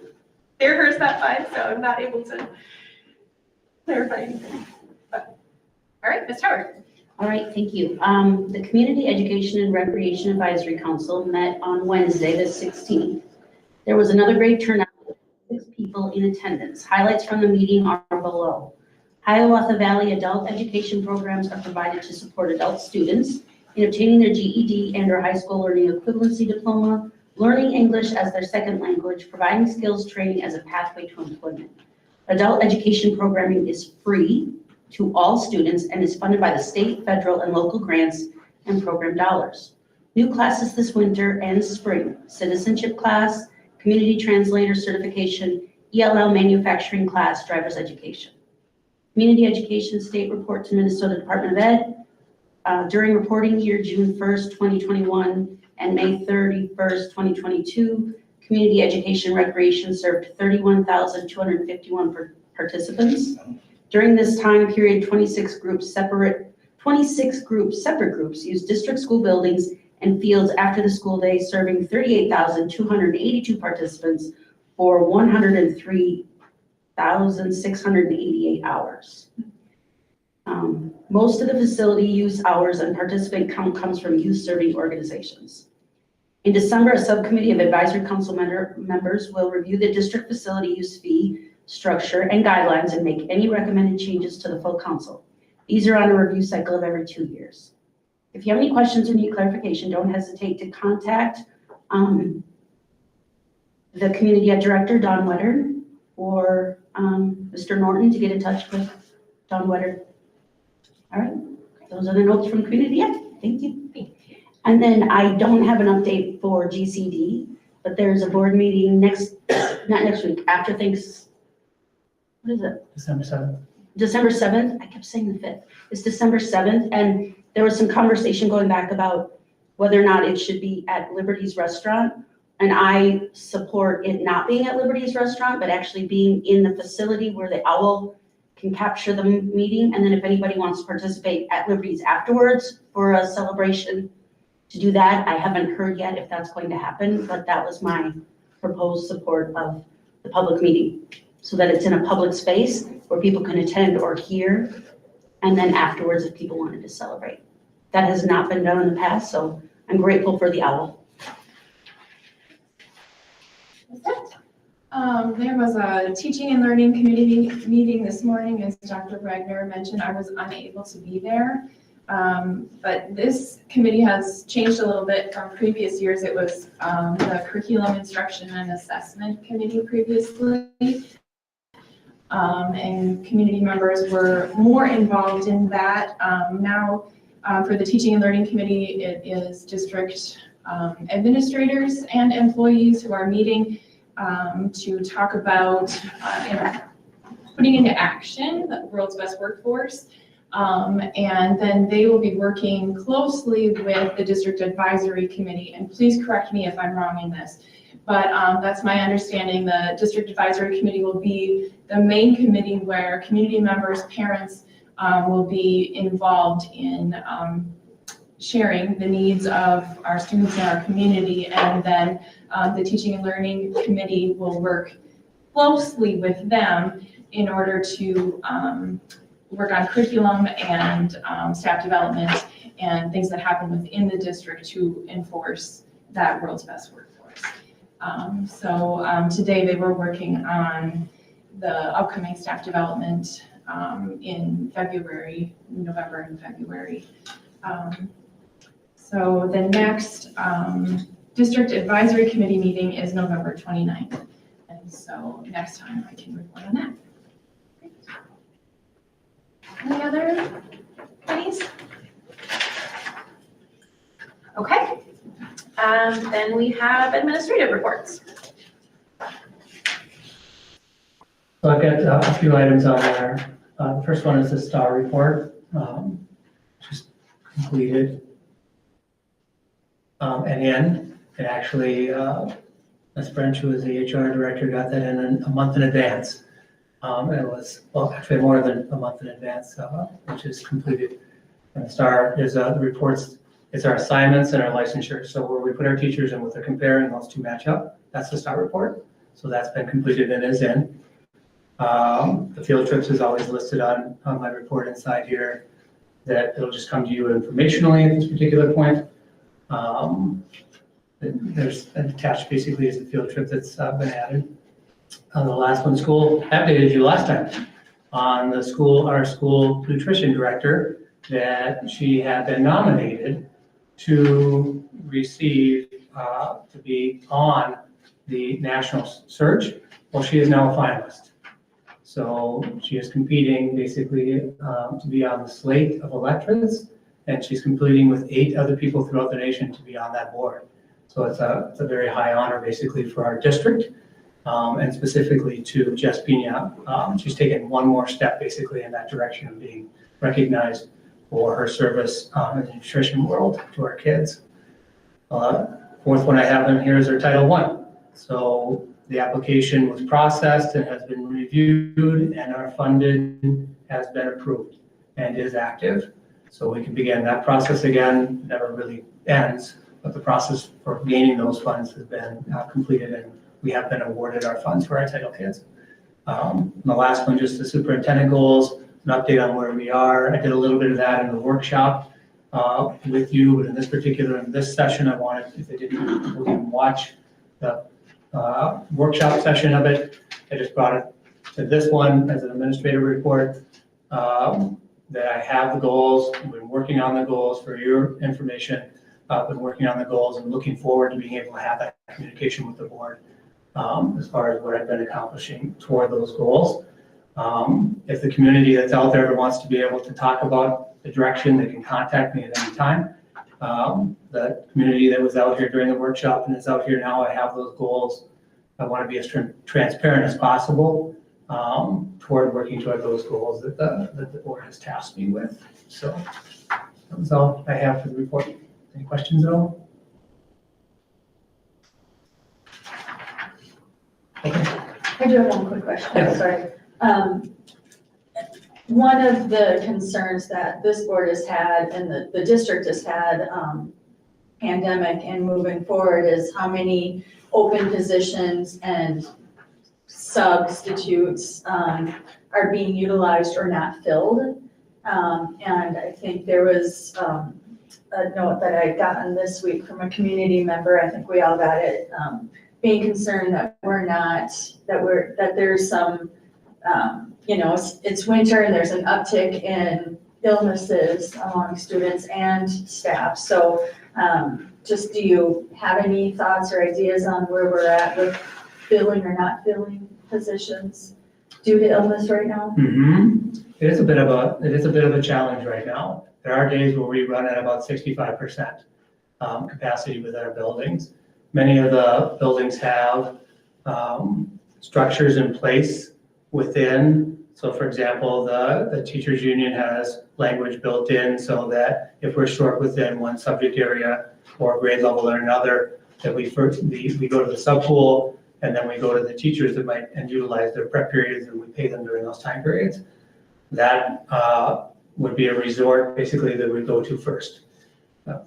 they're her set by, so I'm not able to clarify anything. But, all right, Ms. Howard. All right, thank you. The Community Education and Recreation Advisory Council met on Wednesday, the 16th. There was another great turnout, 6 people in attendance. Highlights from the meeting are below. Hiawatha Valley adult education programs are provided to support adult students in obtaining their GED and/or high school learning equivalency diploma, learning English as their second language, providing skills training as a pathway to employment. Adult education programming is free to all students and is funded by the state, federal, and local grants and program dollars. New classes this winter and spring: citizenship class, community translator certification, ELL manufacturing class, driver's education. Community education state report to Minnesota Department of Ed. During reporting year June 1st, 2021 and May 31st, 2022, community education recreation served 31,251 participants. During this time period, 26 separate groups used district school buildings and fields after the school day, serving 38,282 participants for 103,688 hours. Most of the facility use hours and participant count comes from youth serving organizations. In December, a subcommittee of advisory council members will review the district facility use fee structure and guidelines and make any recommended changes to the full council. These are on a review cycle of every 2 years. If you have any questions or need clarification, don't hesitate to contact the community ed director, Don Wetter, or Mr. Norton to get in touch with Don Wetter. All right, those are the notes from community ed. Thank you. And then I don't have an update for GCD, but there's a board meeting not next week, after things. What is it? December 7th. December 7th. I kept saying the 5th. It's December 7th. And there was some conversation going back about whether or not it should be at Liberty's Restaurant. And I support it not being at Liberty's Restaurant, but actually being in the facility where the OWL can capture the meeting. And then if anybody wants to participate at Liberty's afterwards for a celebration, to do that. I haven't heard yet if that's going to happen, but that was my proposed support of the public meeting, so that it's in a public space where people can attend or hear, and then afterwards if people wanted to celebrate. That has not been done in the past, so I'm grateful for the OWL. There was a teaching and learning community meeting this morning. As Dr. Wagner mentioned, I was unable to be there. But this committee has changed a little bit from previous years. It was the Curriculum Instruction and Assessment Committee previously. And community members were more involved in that. Now, for the Teaching and Learning Committee, it is district administrators and employees who are meeting to talk about putting into action the world's best workforce. And then they will be working closely with the district advisory committee, and please correct me if I'm wrong in this, but that's my understanding. The district advisory committee will be the main committee where community members, parents will be involved in sharing the needs of our students in our community, and then the teaching and learning committee will work closely with them in order to work on curriculum and staff development and things that happen within the district to enforce that world's best workforce. Today they were working on the upcoming staff development in November and February. So the next district advisory committee meeting is November 29th. And so next time I can report on that. Any other committees? Okay. Then we have administrative reports. So I've got a few items on there. The first one is the STAR report, just completed. And actually, Ms. French, who is the HR director, got that in a month in advance. It was, well, actually more than a month in advance, which is completed. And STAR is the reports, it's our assignments and our licensure. So where we put our teachers and what they're comparing, those two match up, that's the STAR report. So that's been completed and is in. The field trips is always listed on my report inside here, that it'll just come to you informationally at this particular point. There's attached basically is the field trip that's been added. The last one, school updated you last time on our school nutrition director, that she had been nominated to receive, to be on the national search. Well, she is now a finalist. So she is competing basically to be on the slate of electors, and she's competing with 8 other people throughout the nation to be on that board. So it's a very high honor basically for our district, and specifically to Jess Pina. She's taken one more step basically in that direction of being recognized for her service in the nutrition world to our kids. Fourth one I have in here is her Title I. So the application was processed and has been reviewed, and our funding has been approved and is active. So we can begin that process again. It never really ends, but the process for gaining those funds has been completed, and we have been awarded our funds for our Title kids. And the last one, just the superintendent goals, an update on where we are. I did a little bit of that in the workshop with you, but in this session, I wanted, if they didn't watch the workshop session of it, I just brought it to this one as an administrative report, that I have the goals. I've been working on the goals for your information. I've been working on the goals and looking forward to being able to have that communication with the board as far as what I've been accomplishing toward those goals. If the community that's out there wants to be able to talk about the direction, they can contact me at any time. The community that was out here during the workshop and is out here now, I have those goals. I want to be as transparent as possible toward working toward those goals that the board has tasked me with. So that was all I have for the report. Any questions at all? Okay. I do have one quick question, Yes. sorry. One of the concerns that this board has had and the district has had, pandemic and moving forward, is how many open positions and substitutes are being utilized or not filled. And I think there was a note that I had gotten this week from a community member, I think we all got it, being concerned that that there's some, it's winter and there's an uptick in illnesses among students and staff. So just, do you have any thoughts or ideas on where we're at with filling or not filling positions due to illness right now? It is a bit of a challenge right now. There are days where we run at about 65% capacity with our buildings. Many of the buildings have structures in place within. So for example, the teachers union has language built in so that if we're short within one subject area or grade level or another, that we go to the subpool, and then we go to the teachers that might and utilize their prep periods, and we pay them during those time periods. That would be a resort basically that we go to first.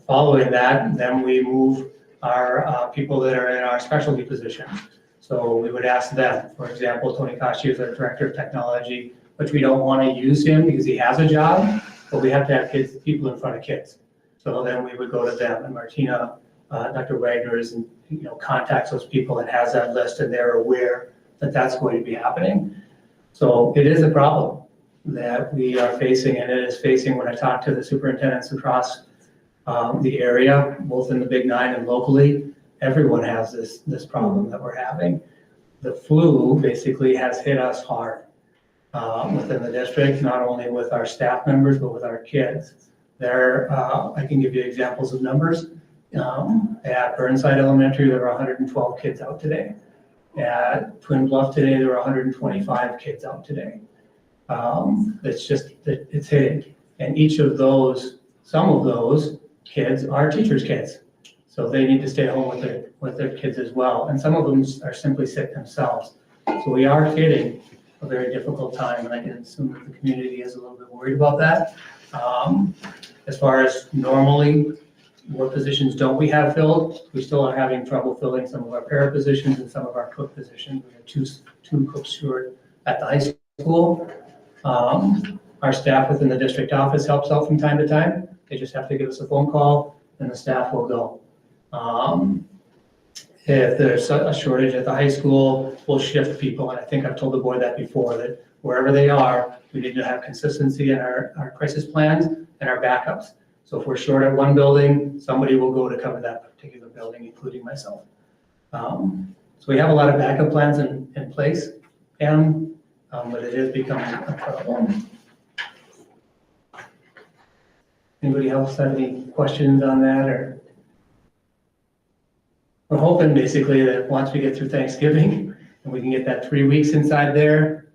Following that, then we move our people that are in our specialty positions. So we would ask them, for example, Tony Kashi is our director of technology, which we don't want to use him because he has a job, but we have to have people in front of kids. So then we would go to them, and Martina, Dr. Wagner contacts those people and has that list, and they're aware that that's going to be happening. So it is a problem that we are facing, and it is facing when I talk to the superintendents across the area, both in the Big Nine and locally. Everyone has this problem that we're having. The flu basically has hit us hard within the district, not only with our staff members, but with our kids. I can give you examples of numbers. At Burnside Elementary, there were 112 kids out today. At Twin Bluff today, there were 125 kids out today. It's hitting. And each of those, some of those kids are teachers' kids. So they need to stay home with their kids as well. And some of them are simply sick themselves. So we are hitting a very difficult time, and I can assume that the community is a little bit worried about that. As far as normally, what positions don't we have filled? We still are having trouble filling some of our para positions and some of our cook positions. We have two cooks who are at the high school. Our staff within the district office helps out from time to time. They just have to give us a phone call and the staff will go. If there's a shortage at the high school, we'll shift people. And I think I've told the board that before, that wherever they are, we need to have consistency in our crisis plans and our backups. So if we're short at one building, somebody will go to cover that particular building, including myself. So we have a lot of backup plans in place, but it is becoming a problem. Anybody else have any questions on that, or? We're hoping basically that once we get through Thanksgiving and we can get that 3 weeks inside there,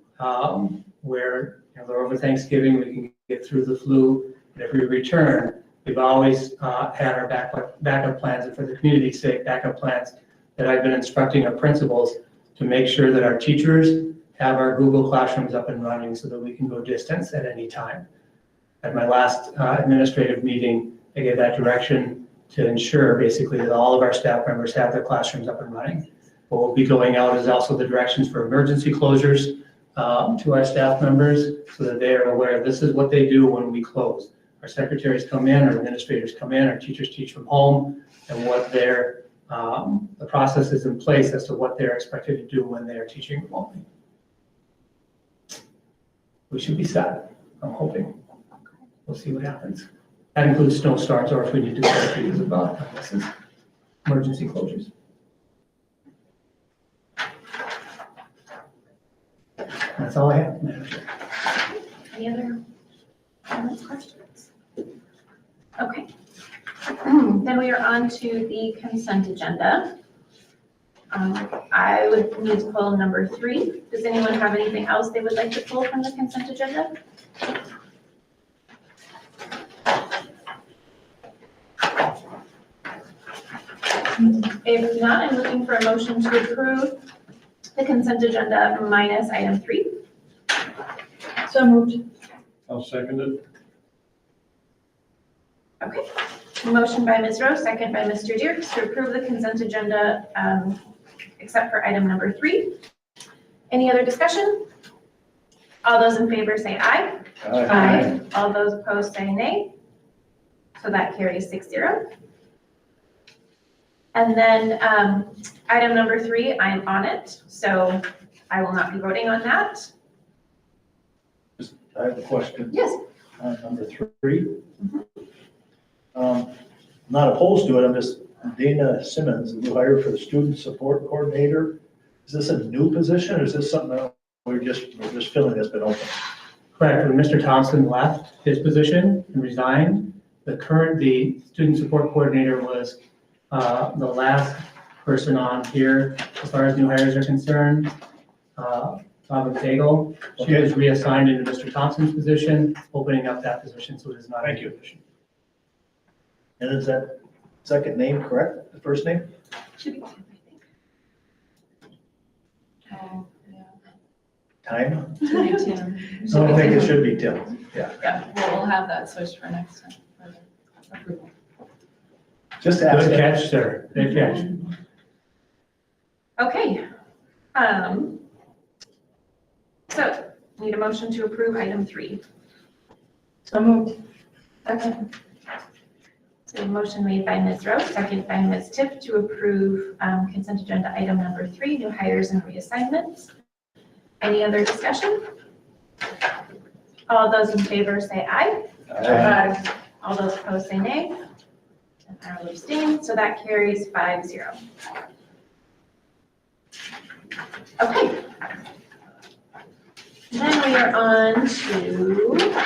where, over Thanksgiving, we can get through the flu. And if we return, we've always had our backup plans, and for the community's sake, backup plans that I've been instructing our principals to make sure that our teachers have our Google Classrooms up and running so that we can go distance at any time. At my last administrative meeting, I gave that direction to ensure basically that all of our staff members have their classrooms up and running. What will be going out is also the directions for emergency closures to our staff members so that they are aware this is what they do when we close. Our secretaries come in, our administrators come in, our teachers teach from home, and what their the process is in place as to what they're expected to do when they are teaching remotely. We should be set, I'm hoping. We'll see what happens. That includes snowstorms, or if we need to go because of this is emergency closures. That's all I have, Madam Chair. Any other comments, questions? Okay. Then we are on to the consent agenda. I would need to pull number 3. Does anyone have anything else they would like to pull from the consent agenda? If not, I'm looking for a motion to approve the consent agenda minus item 3. So moved. I'll second it. Okay. Motion by Ms. Rose, second by Mr. Dierks to approve the consent agenda except for item number 3. Any other discussion? All those in favor say aye. Aye. All those opposed say nay. So that carries 6-0. And then item number 3, I'm on it, so I will not be voting on that. I have a question. Yes. Number 3. Not opposed to it, I'm just, Dana Simmons, new hire for the student support coordinator. Is this a new position, or is this something that we're just filling that's been open? Correct. When Mr. Thompson left his position and resigned, the student support coordinator was the last person on here as far as new hires are concerned. Bob Fagel. She was reassigned into Mr. Thompson's position, opening up that position, so it is not a new position. And is that second name correct, the first name? Should be Tim, I think. Time? Tim. So I think it should be Tim, yeah. Yeah, we'll have that switched for next time. for the approval. Just ask. Good catch, sir. Good catch. Okay. So need a motion to approve item 3. So moved. Second. So a motion made by Ms. Rose, second by Ms. Tiff to approve consent agenda item number 3, new hires and reassignments. Any other discussion? All those in favor say aye. Aye. All those opposed say nay. And I will abstain, so that carries 5-0. Okay. Then we are on to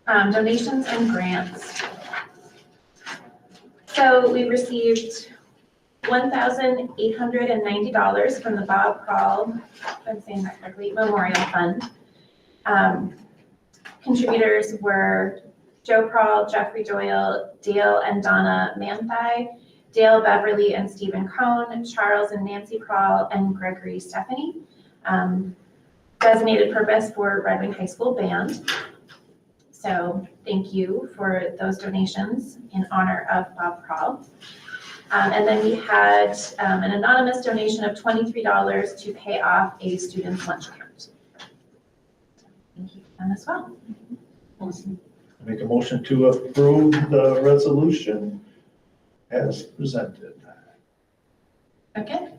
donations and grants. So we received $1,890 from the Bob Crawl, if I'm saying that correctly, Memorial Fund. Contributors were Joe Crawl, Jeffrey Doyle, Dale and Donna Manthai, Dale Beverly and Stephen Cohn, Charles and Nancy Crawl, and Gregory Stephanie. Designated purpose for Red Wing High School Band. So thank you for those donations in honor of Bob Crawl. And then we had an anonymous donation of $23 to pay off a student's lunch account. Thank you for them as well. Awesome. Make a motion to approve the resolution as presented. Okay.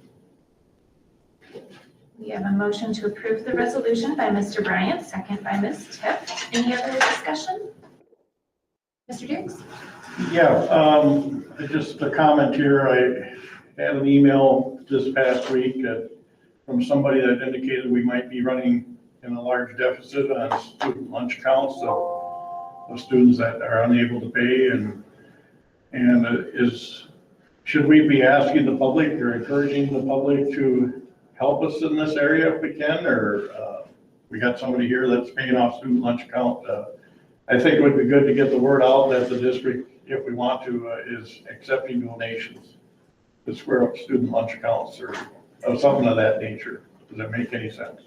We We have a motion to approve the resolution by Mr. Bryant, second by Ms. Tiff. Any other discussion? Mr. Dukes? Yeah, just a comment here. I had an email this past week from somebody that indicated we might be running in a large deficit on student lunch counts of students that are unable to pay, should we be asking the public or encouraging the public to help us in this area if we can, or we got somebody here that's paying off student lunch account? I think it would be good to get the word out that the district, if we want to, is accepting donations to square up student lunch accounts or something of that nature. Does that make any sense?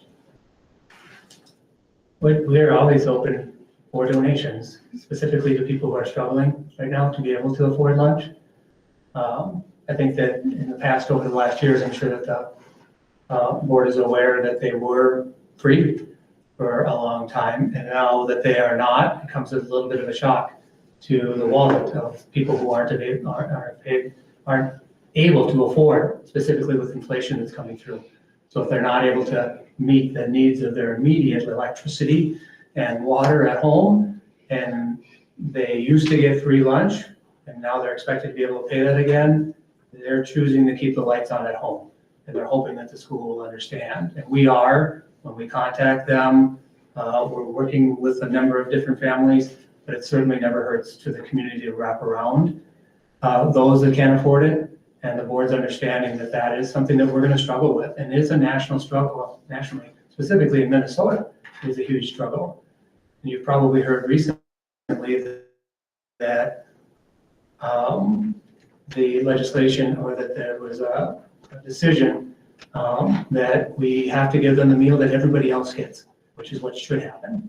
We're always open for donations, specifically to people who are struggling right now to be able to afford lunch. I think that in the past, over the last years, I'm sure that the board is aware that they were free for a long time, and now that they are not, it comes as a little bit of a shock to the wallet of people who aren't able to afford, specifically with inflation that's coming through. So if they're not able to meet the needs of their immediate electricity and water at home, and they used to get free lunch, and now they're expected to be able to pay that again, they're choosing to keep the lights on at home. And they're hoping that the school will understand. And we are, when we contact them, we're working with a number of different families, but it certainly never hurts to the community to wrap around those that can't afford it. And the board's understanding that that is something that we're going to struggle with. And it is a national struggle, nationally, specifically in Minnesota, it is a huge struggle. And you've probably heard recently that the legislation, or that there was a decision that we have to give them the meal that everybody else gets, which is what should happen.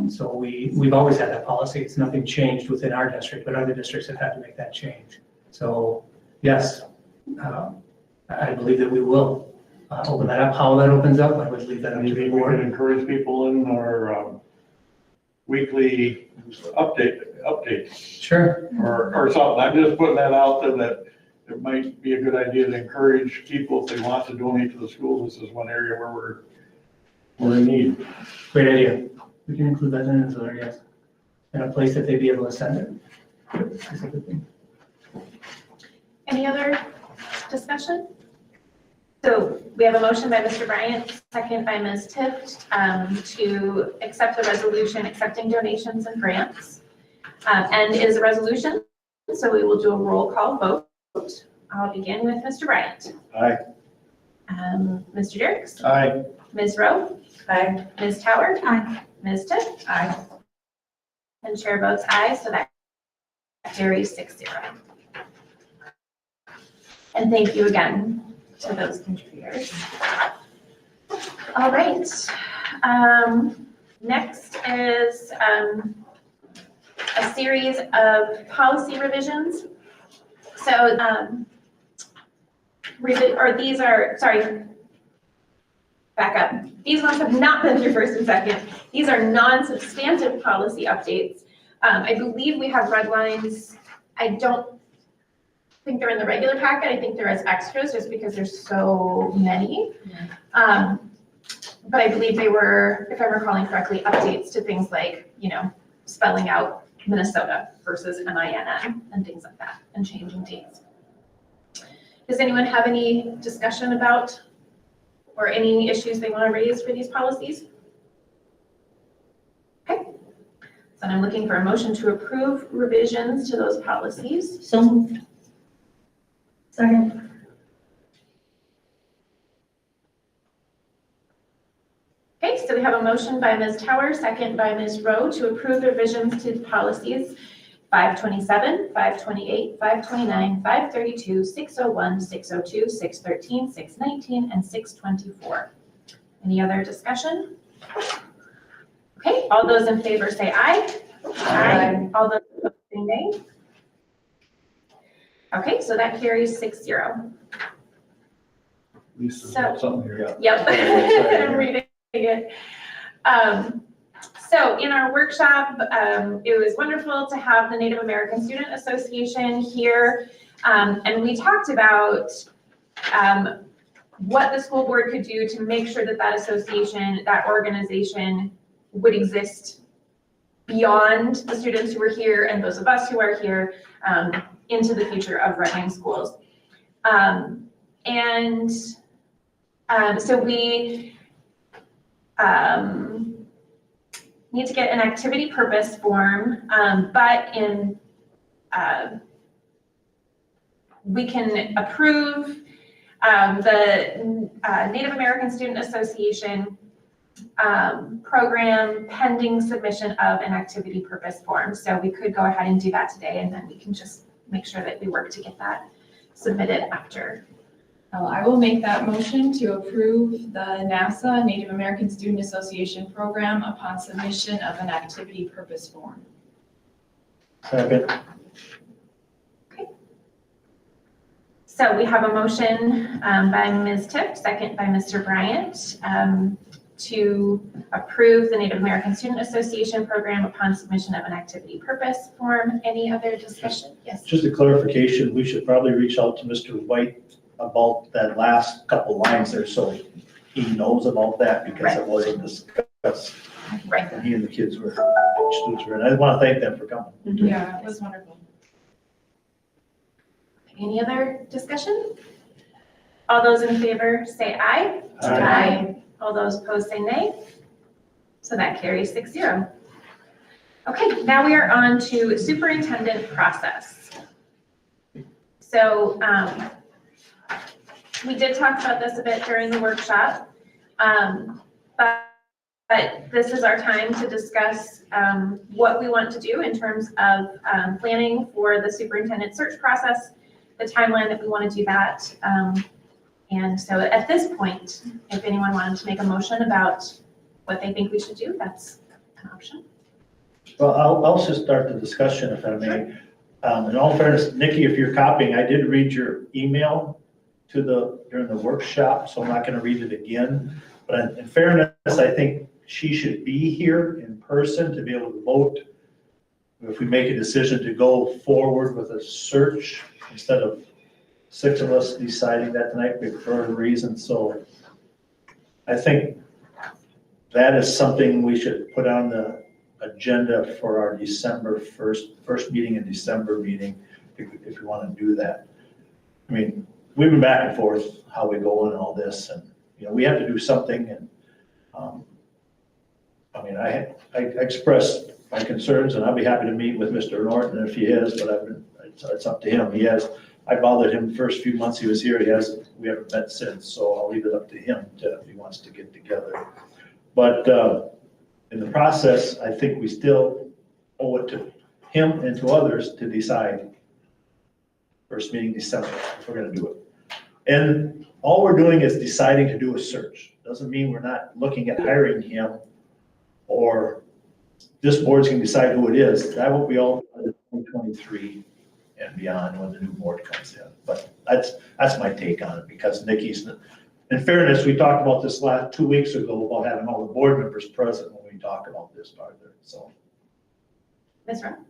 So we've always had that policy. It's nothing changed within our district, but other districts have had to make that change. So yes, I believe that we will open that up. How that opens up, I would leave that up to the Maybe we board. could encourage people in our weekly updates. Sure. Or something. I'm just putting that out there that it might be a good idea to encourage people, if they want to donate to the school. This is one area where we're in need. Great idea. We can include that in the newsletter, yes. And a place that they'd be able to send it. Specifically. Any other discussion? So we have a motion by Mr. Bryant, second by Ms. Tift, to accept the resolution accepting donations and grants. And it is a resolution, so we will do a roll call vote. I'll begin with Mr. Bryant. Aye. Mr. Dirks? Aye. Ms. Rowe? Aye. Ms. Tower? Aye. Ms. Tift? Aye. And chair votes aye, so that carries 6-0. And thank you again to those contributors. All right. Next is a series of policy revisions. So, these are, sorry, back up. These ones have not been through first and second. These are non-substantive policy updates. I believe we have red lines. I don't think they're in the regular packet. I think they're as extras just because there's so many. But I believe they were, if I'm recalling correctly, updates to things like, spelling out Minnesota versus MINN and things like that, and changing dates. Does anyone have any discussion about or any issues they want to raise for these policies? Okay. So I'm looking for a motion to approve revisions to those policies. So moved. Second. Okay, so we have a motion by Ms. Tower, second by Ms. Rowe, to approve revisions to policies 527, 528, 529, 532, 601, 602, 613, 619, and 624. Any other discussion? Okay, all those in favor say aye. Aye. All those opposed say nay. Okay, so that carries 6-0. Lisa's So- got something here. Yep, I'm reading it. So in our workshop, it was wonderful to have the Native American Student Association here. And we talked about what the school board could do to make sure that that association, that organization would exist beyond the students who are here and those of us who are here, into the future of Red Wing schools. So we need to get an activity purpose form, but we can approve the Native American Student Association program pending submission of an activity purpose form. So we could go ahead and do that today, and then we can just make sure that we work to get that submitted after. I will make that motion to approve the NASA Native American Student Association program upon submission of an activity purpose form. Second. So we have a motion by Ms. Tift, second by Mr. Bryant, to approve the Native American Student Association program upon submission of an activity purpose form. Any other discussion? Yes. Just a clarification, we should probably reach out to Mr. White about that last couple lines there, so he knows about that, because it wasn't discussed. Right. And he and the kids were, students were, and I want to thank them for coming. Yeah, it was wonderful. Any other discussion? All those in favor say aye. Aye. All those opposed say nay. So that carries 6-0. Okay, now we are on to superintendent process. So we did talk about this a bit during the workshop, but this is our time to discuss what we want to do in terms of planning for the superintendent search process, the timeline that we want to do that. And so at this point, if anyone wanted to make a motion about what they think we should do, that's an option. Well, I'll just start the discussion if I may. In all fairness, Nikki, if you're copying, I did read your email during the workshop, so I'm not going to read it again. But in fairness, I think she should be here in person to be able to vote if we make a decision to go forward with a search instead of 6 of us deciding that tonight for a reason. So I think that is something we should put on the agenda for our December first meeting in December meeting, if we want to do that. I mean, we've been back and forth how we go and all this, and we have to do something. And I mean, I expressed my concerns, and I'll be happy to meet with Mr. Norton if he is, but it's up to him. He has. I bothered him the first few months he was here. We haven't met since, so I'll leave it up to him if he wants to get together. But in the process, I think we still owe it to him and to others to decide first meeting December if we're going to do it. And all we're doing is deciding to do a search. Doesn't mean we're not looking at hiring him, or this board's going to decide who it is. That will be all in 2023 and beyond when the new board comes in. But that's my take on it, because Nikki's, in fairness, we talked about this 2 weeks ago about having all the board members present when we talk about this part of it. So, Ms. Ron?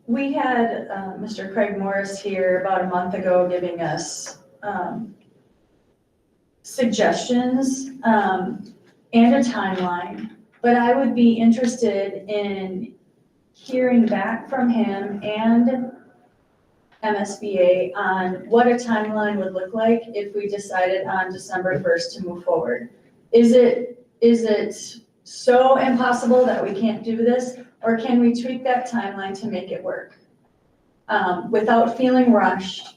We had Mr. Craig Morris here about a month ago giving us suggestions and a timeline, but I would be interested in hearing back from him and MSBA on what a timeline would look like if we decided on December 1st to move forward. Is it so impossible that we can't do this, or can we tweak that timeline to make it work without feeling rushed?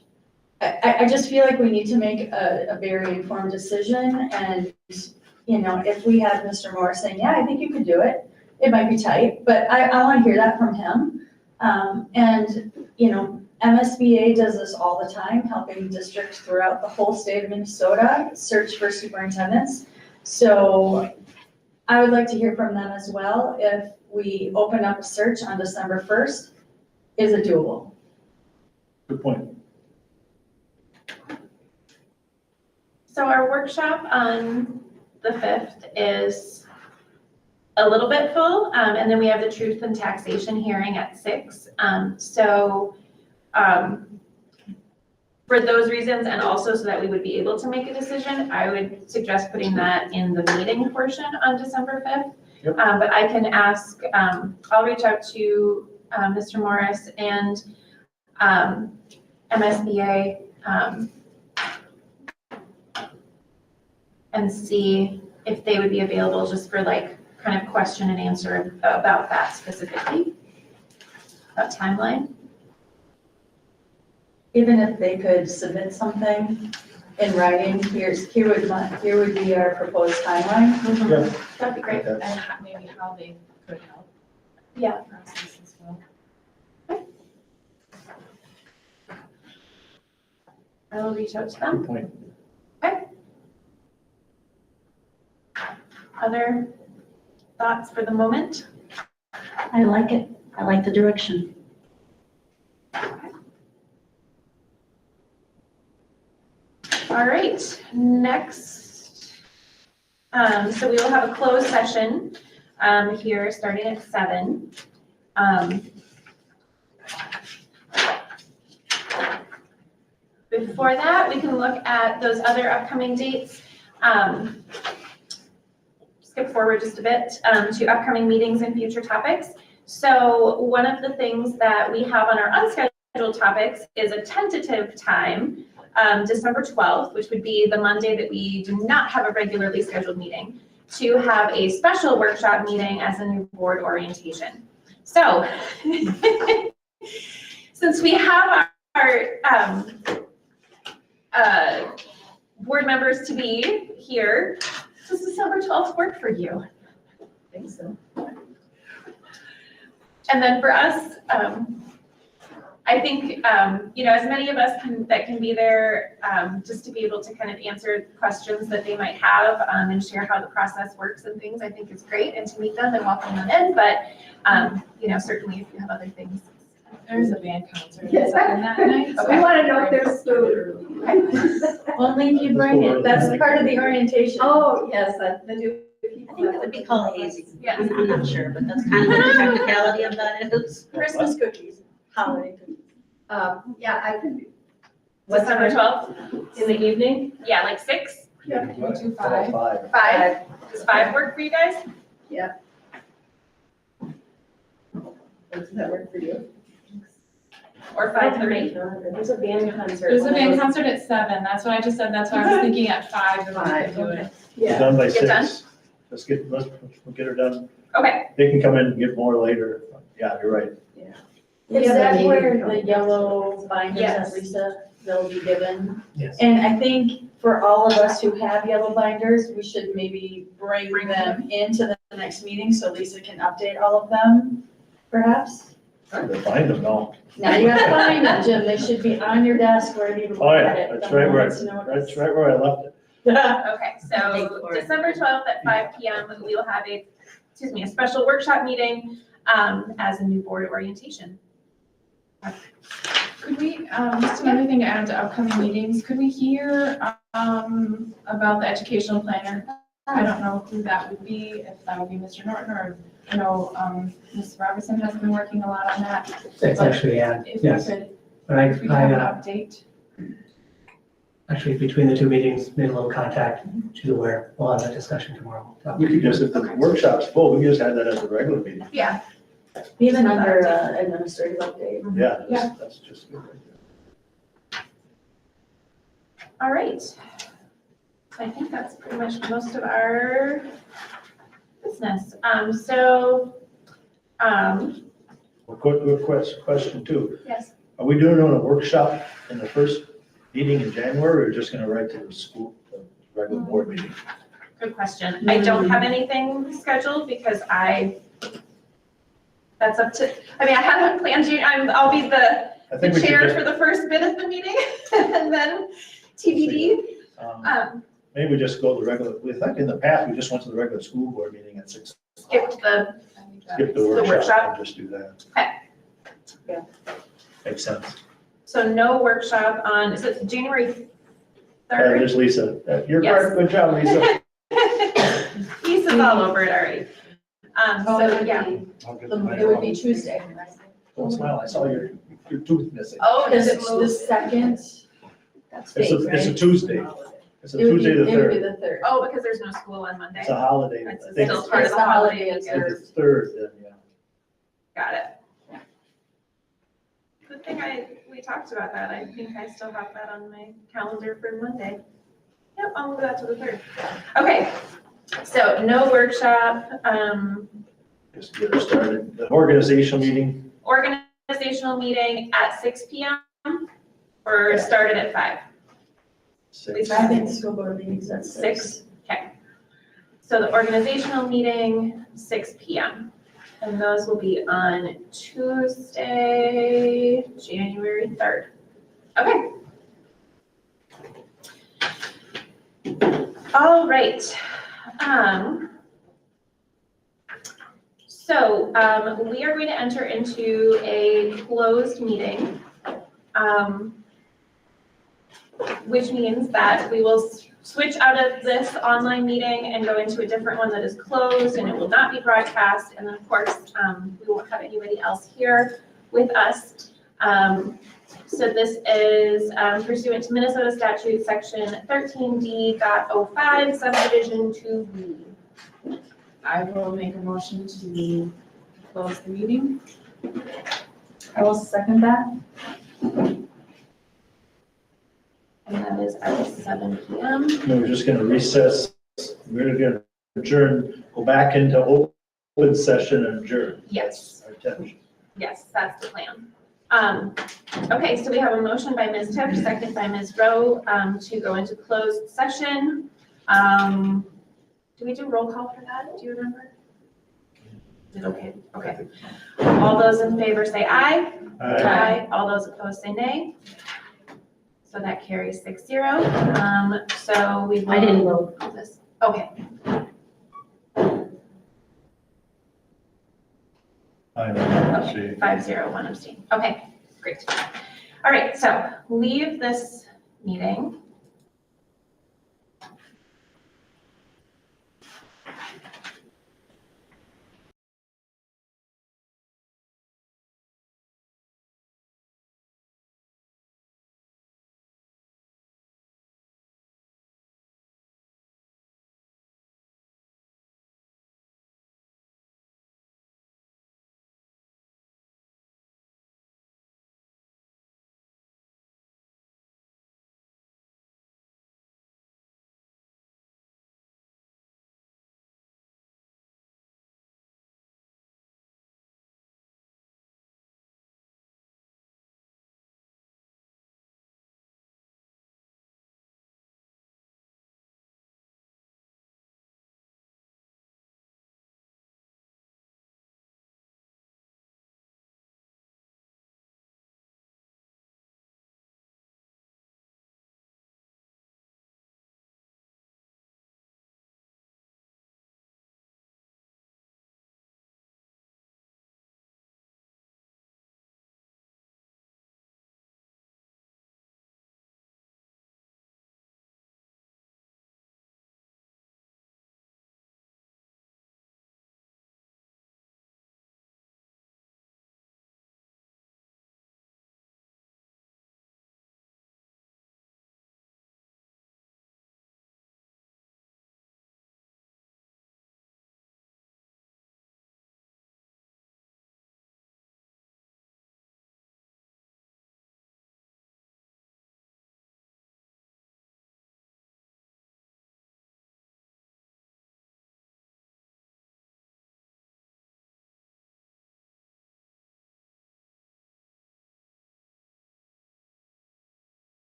I just feel like we need to make a very informed decision, and if we have Mr. Moore saying, yeah, I think you could do it, it might be tight, but I want to hear that from him. MSBA does this all the time, helping districts throughout the whole state of Minnesota search for superintendents. So I would like to hear from them as well. If we open up a search on December 1st, is it doable? good point. So our workshop on the 5th is a little bit full, and then we have the truth and taxation hearing at 6. For for those reasons, and also so that we would be able to make a decision, I would suggest putting that in the meeting portion on December 5th. Yep. But I can ask, I'll reach out to Mr. Morris and MSBA and see if they would be available just for like kind of question and answer about that specifically, that timeline. Even if they could submit something in writing, here would be our proposed timeline. Yeah. That'd be great. That's- And maybe how they could help Yeah. the process as well. I will reach out to them. Good point. Other thoughts for the moment? I like it. I like the direction. All right, next. So we will have a closed session here starting at 7. Before that, we can look at those other upcoming dates. Skip forward just a bit to upcoming meetings and future topics. So one of the things that we have on our unscheduled topics is a tentative time, December 12th, which would be the Monday that we do not have a regularly scheduled meeting, to have a special workshop meeting as a new board orientation. So since we have our board members to be here, does December 12th work for you? I think so. And then for us, I think, as many of us that can be there, just to be able to kind of answer questions that they might have and share how the process works and things, I think is great, and to meet them and welcome them in. But, certainly if you have other things. There's a band concert Yes. that night. Okay. We want to know if there's food. Only if you bring it, that's part of the orientation. Oh, yes, the new I people. think it would be called hazy. Yes. I'm not sure, but that's kind of what the technicality of that is. Christmas cookies, holiday cookies. Yeah, I can do. December 12th in the evening? Yeah, like 6? Yeah, can we do 5. 5? 5? Does 5 work for you guys? Does that work for you? Or 5:30? There's a band concert. There's a band concert at 7. That's what I just said. That's why I was thinking at 5 if we could do it. It's done by Get done? 6. Let's we'll get her done. Okay, They can come in and get more later. Yeah, you're right. Is that where the yellow binders Yes. that Lisa, they'll be given? Yes. And I think for all of us who have yellow binders, we should maybe bring them into the next meeting so Lisa can update all of them, perhaps? They find them now. Now you gotta find them, Jim. They should be on your desk ready to look Oh, at yeah, it. that's Someone right where, wants to know what that's this- right where I left it. okay, Thank so you for it. December 12th at 5 p.m., we will have a special workshop meeting as a new board orientation. Could we, just another thing to add to upcoming meetings, could we hear about the educational planner? I don't know who that would be, if that would be Mr. Norton or, Ms. Robertson has been working a lot on that. It's actually, If we yes. could, But if we could have an I update. actually, between the two meetings, made a little contact. She's aware. We'll have that discussion tomorrow. We could just, if the workshop's full, we could just have that as a regular meeting. Yeah. Even under administrative update. Yeah, Yeah. that's just good. All right. I think that's pretty much most of our business. Quick question too. Yes. Are we doing a workshop in the first meeting in January or just gonna write to the school, the regular board meeting? Good question. I don't have anything scheduled because that's up to, I haven't planned you, I'll be the I think we should chair just, for the first bit of the meeting and then TBD. maybe we just go to the regular, we think in the past, we just went to the regular school board meeting at 6. Skip the, Skip the workshop. workshop and just do that. Okay. Yeah. Makes sense. so no workshop on, is it January 3rd? There's Lisa. You're Yes. part, good job, Lisa. Lisa's all over it already. Oh, it would yeah. be, it would be Tuesday. Don't smile, I saw your tooth missing. Oh, does Because it it's the move? second That's It's state, a, it's a right? Tuesday. It's a It would be, Tuesday the it would be third. the third. Oh, because there's no school on Monday. It's a holiday. It's I think still it's part of It's the the holiday, holiday it's weekend. the third, then, yeah. Got it. Good thing we talked about that. I think I still have that on my calendar for Monday. Yep, I'll move that to the 3rd. Okay, so no workshop, Just get her started. The organizational meeting, organizational meeting at 6 PM or started at 5? six. I think school board meetings at 6? Okay. So the organizational meeting, 6 PM. And those will be on Tuesday, January 3rd. Okay. All right. So we are going to enter into a closed meeting, which means that we will switch out of this online meeting and go into a different one that is closed, and it will not be broadcast. And then, of course, we won't have anybody else here with us. So this is pursuant to Minnesota statute section 13D.05 subdivision 2B. I will make a motion to close the meeting. I will second that. And that is at 7 PM. We're just gonna recess. We're gonna adjourn, go back into open session and adjourn. Yes. Our attention. Yes, that's the plan. Okay, so we have a motion by Ms. Tiff, second by Ms. Rowe, to go into closed session. Do we do roll call for that? Do you remember? Is it okay? Okay. All those in favor say aye. Aye. All those opposed say nay. So that carries 6-0. So we will. I didn't vote. This. Okay. Okay, 5-0, 1 abstain. Okay, great. All right, so leave this meeting.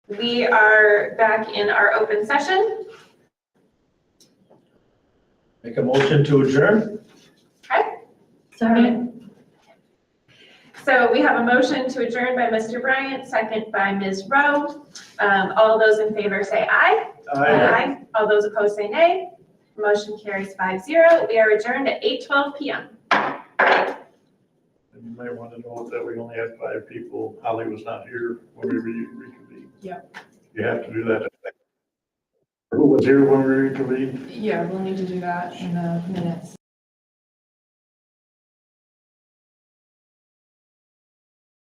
We are back in our open session. Make a motion to adjourn? Sorry. So we have a motion to adjourn by Mr. Bryant, second by Ms. Rowe. All those in favor say aye. Aye. All those opposed say nay. Motion carries 5-0. We are adjourned at 8:12 p.m. And you may want to note that we only had 5 people. Holly was not here when we reconvened. Yeah. You have to do that. Who was here when we reconvened? Yeah, we'll need to do that in the minutes.